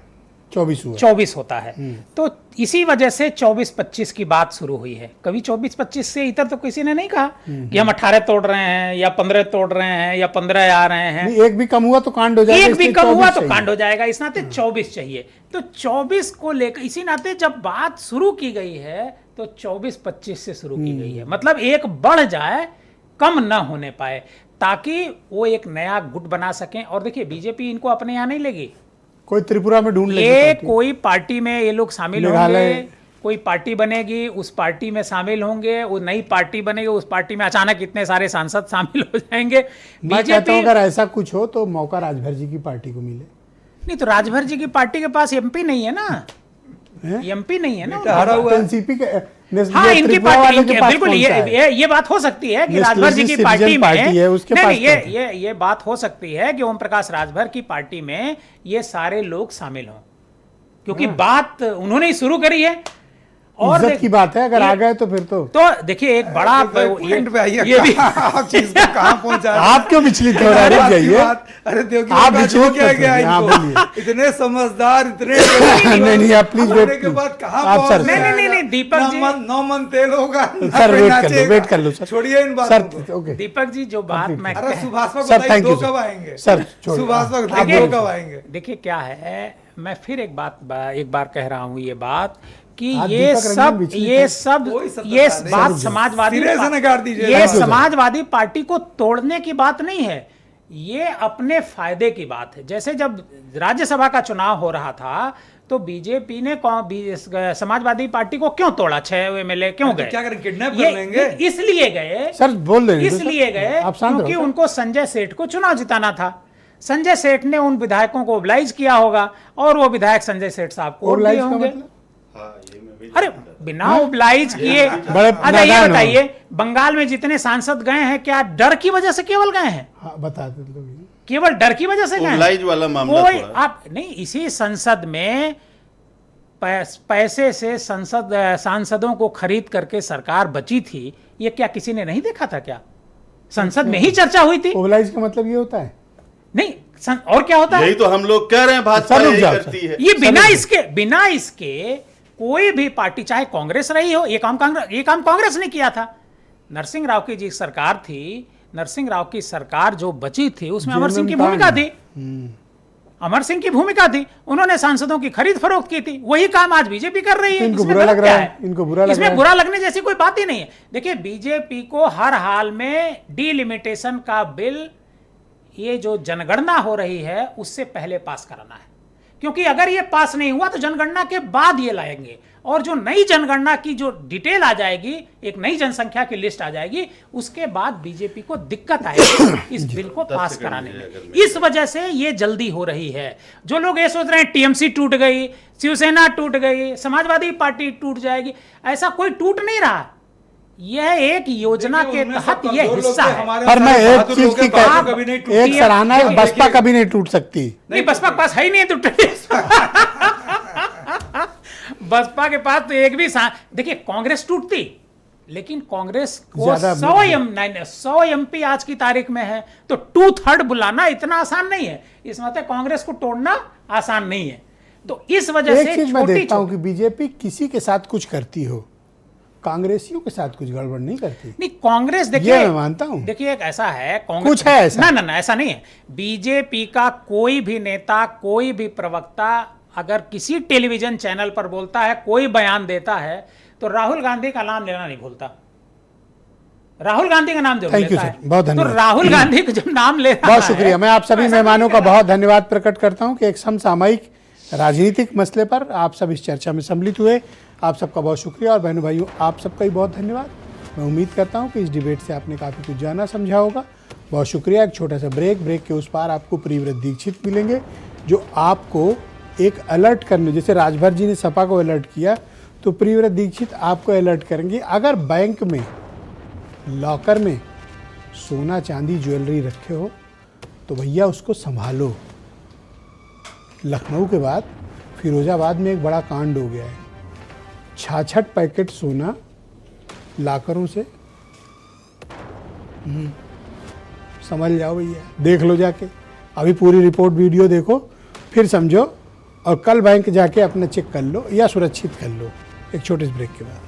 24 होता है। तो इसी वजह से 24-25 की बात शुरू हुई है। कभी 24-25 से इतर तो किसी ने नहीं कहा कि हम 18 तोड़ रहे हैं या 15 तोड़ रहे हैं या 15 आ रहे हैं। एक भी कम हुआ तो कांड हो जाएगा, एक भी कम हुआ तो कांड हो जाएगा। इस नाते 24 चाहिए। तो 24 को लेकर इसी नाते जब बात शुरू की गई है तो 24-25 से शुरू की गई है। मतलब एक बढ़ जाए, कम ना होने पाए, ताकि वो एक नया गुट बना सकें। और देखिए बीजेपी इनको अपने यहाँ नहीं लेगी, कोई त्रिपुरा में ढूंढ लेगी, ये कोई पार्टी में ये लोग शामिल होंगे, कोई पार्टी बनेगी, उस पार्टी में शामिल होंगे, वो नई पार्टी बनेगी, उस पार्टी में अचानक इतने सारे सांसद शामिल हो जाएंगे। मैं कहता हूं अगर ऐसा कुछ हो तो मौका राजभर जी की पार्टी को मिले। नहीं तो राजभर जी की पार्टी के पास MP नहीं है ना, MP नहीं है ना, हारा हुआ एनसीपी के। हाँ, इनकी पार्टी बिल्कुल ये बात हो सकती है कि राजभर जी की पार्टी में ये बात हो सकती है कि ओम प्रकाश राजभर की पार्टी में ये सारे लोग शामिल हों, क्योंकि बात उन्होंने ही शुरू करी है। और इज्जत की बात है, अगर आ गए तो फिर तो देखिए एक बड़ा ये भी आप चीज को कहां पहुंचा, आप क्यों विचलित हो रहे हैं? जाइए, अरे देखिए आप विचलित क्या गया, इतने समझदार, इतने नहीं आप प्लीज वेट के बाद कहां आप सर, नहीं दीपक जी, 9 मन तेल होगा सर, वेट कर लो सर, छोड़िए इन बातों को। ओके दीपक जी जो बात मैं, अरे सुभाष बताइए दो कब आएंगे सर? सुभाष दो कब आएंगे? देखिए क्या है, मैं फिर एक बार कह रहा हूं ये बात कि ये बात समाजवादी पार्टी को तोड़ने की बात नहीं है, ये अपने फायदे की बात है। जैसे जब राज्यसभा का चुनाव हो रहा था तो बीजेपी ने समाजवादी पार्टी को क्यों तोड़ा? 6 एमएलए क्यों गए? क्या करें, किडनैप कर लेंगे? इसलिए गए सर बोल रहे हैं इसलिए गए आप शांत क्योंकि रहो। उनको संजय सेठ को चुनाव जिताना था। संजय सेठ ने उन विधायकों को ओबलाइज किया होगा और वो विधायक संजय सेठ साहब को वोट दिए ओबलाइज का होंगे। मतलब अरे बिना ओबलाइज किए। बड़े अच्छा ये नादान हो। बताइए, बंगाल में जितने सांसद गए हैं क्या डर की वजह से केवल गए हैं? हाँ बता दे लोग। केवल डर की वजह से गए हैं? ओबलाइज वाला मामला कोई थोड़ा- आप नहीं, इसी संसद में पैसे से सांसदों को खरीद करके सरकार बची थी, ये क्या किसी ने नहीं देखा था? क्या संसद में ही चर्चा हुई थी? ओबलाइज का मतलब ये होता है? नहीं और क्या होता है? यही तो हम लोग कह रहे हैं, भाजपा सर, रुक यही जाओ, करती है। ये बिना इसके कोई भी पार्टी, चाहे कांग्रेस रही हो, ये काम कांग्रेस ने किया था। नरसिंह राव की जी सरकार थी, नरसिंह राव की सरकार जो बची थी उसमें अमर सिंह की भूमिका थी। अमर सिंह की भूमिका थी, उन्होंने सांसदों की खरीद फरोख्त की थी। वही काम आज बीजेपी कर रही है। इनको इसमें बुरा गलत लग रहा क्या है, इनको बुरा लग रहा इसमें है। बुरा लगने जैसी कोई बात ही नहीं है। देखिए बीजेपी को हर हाल में डीलिमिटेशन का बिल, ये जो जनगणना हो रही है उससे पहले पास कराना है, क्योंकि अगर ये पास नहीं हुआ तो जनगणना के बाद ये लाएंगे, और जो नई जनगणना की जो डिटेल आ जाएगी, एक नई जनसंख्या की लिस्ट आ जाएगी, उसके बाद बीजेपी को दिक्कत आएगी इस बिल को पास कराने में। इस वजह से ये जल्दी हो रही है। जो लोग ये सोच रहे हैं टीएमसी टूट गई, शिवसेना टूट गई, समाजवादी पार्टी टूट जाएगी, ऐसा कोई टूट नहीं रहा। यह एक योजना के तहत यह हिस्सा है। पर मैं एक चीज की एक सराहना है, बसपा कभी नहीं टूट सकती। नहीं, बसपा के पास है ही नहीं टूट बसपा के पास तो एक भी देखिए, कांग्रेस टूटती, लेकिन कांग्रेस को 100 एमपी आज की तारीख में है, तो 2/3 बुलाना इतना आसान नहीं है। इस मतलब कांग्रेस को तोड़ना आसान नहीं है। तो इस वजह से एक चीज मैं देखता हूं कि बीजेपी किसी के साथ कुछ करती हो, कांग्रेसियों के साथ कुछ गड़बड़ नहीं करती। नहीं, कांग्रेस देखिए, ये मैं मानता हूं। देखिए एक ऐसा है, कांग्रेस कुछ है ऐसा? ना ऐसा नहीं है। बीजेपी का कोई भी नेता, कोई भी प्रवक्ता अगर किसी टेलीविजन चैनल पर बोलता है, कोई बयान देता है, तो राहुल गांधी का नाम लेना नहीं भूलता। राहुल गांधी का नाम जरूर थैंक यू लेता सर, है। बहुत तो धन्यवाद। राहुल गांधी का जब नाम ले रहा बहुत शुक्रिया। है, मैं आप सभी तो ऐसा मेहमानों नहीं का करेगा। बहुत धन्यवाद प्रकट करता हूं कि एक समसामयिक राजनीतिक मसले पर आप सब इस चर्चा में सम्मिलित हुए। आप सबका बहुत शुक्रिया, और बहनों भाइयों आप सबका भी बहुत धन्यवाद। मैं उम्मीद करता हूं कि इस डिबेट से आपने काफ़ी कुछ जाना समझा होगा। बहुत शुक्रिया। एक छोटा सा ब्रेक के उस पार आपको प्रियव्रत दीक्षित मिलेंगे, जो आपको एक अलर्ट करने, जैसे राजभर जी ने सपा को अलर्ट किया, तो प्रियव्रत दीक्षित आपको अलर्ट करेंगे। अगर बैंक में लॉकर में सोना चांदी ज्वेलरी रखे हो तो भैया उसको संभालो। लखनऊ के बाद फिरोजाबाद में एक बड़ा कांड हो गया है। 66 पैकेट सोना लॉकरों से, समझ जाओ भैया, देख लो जाके। अभी पूरी रिपोर्ट वीडियो देखो, फिर समझो, और कल बैंक जाके अपना चेक कर लो या सुरक्षित कर लो। एक छोटे से ब्रेक के बाद।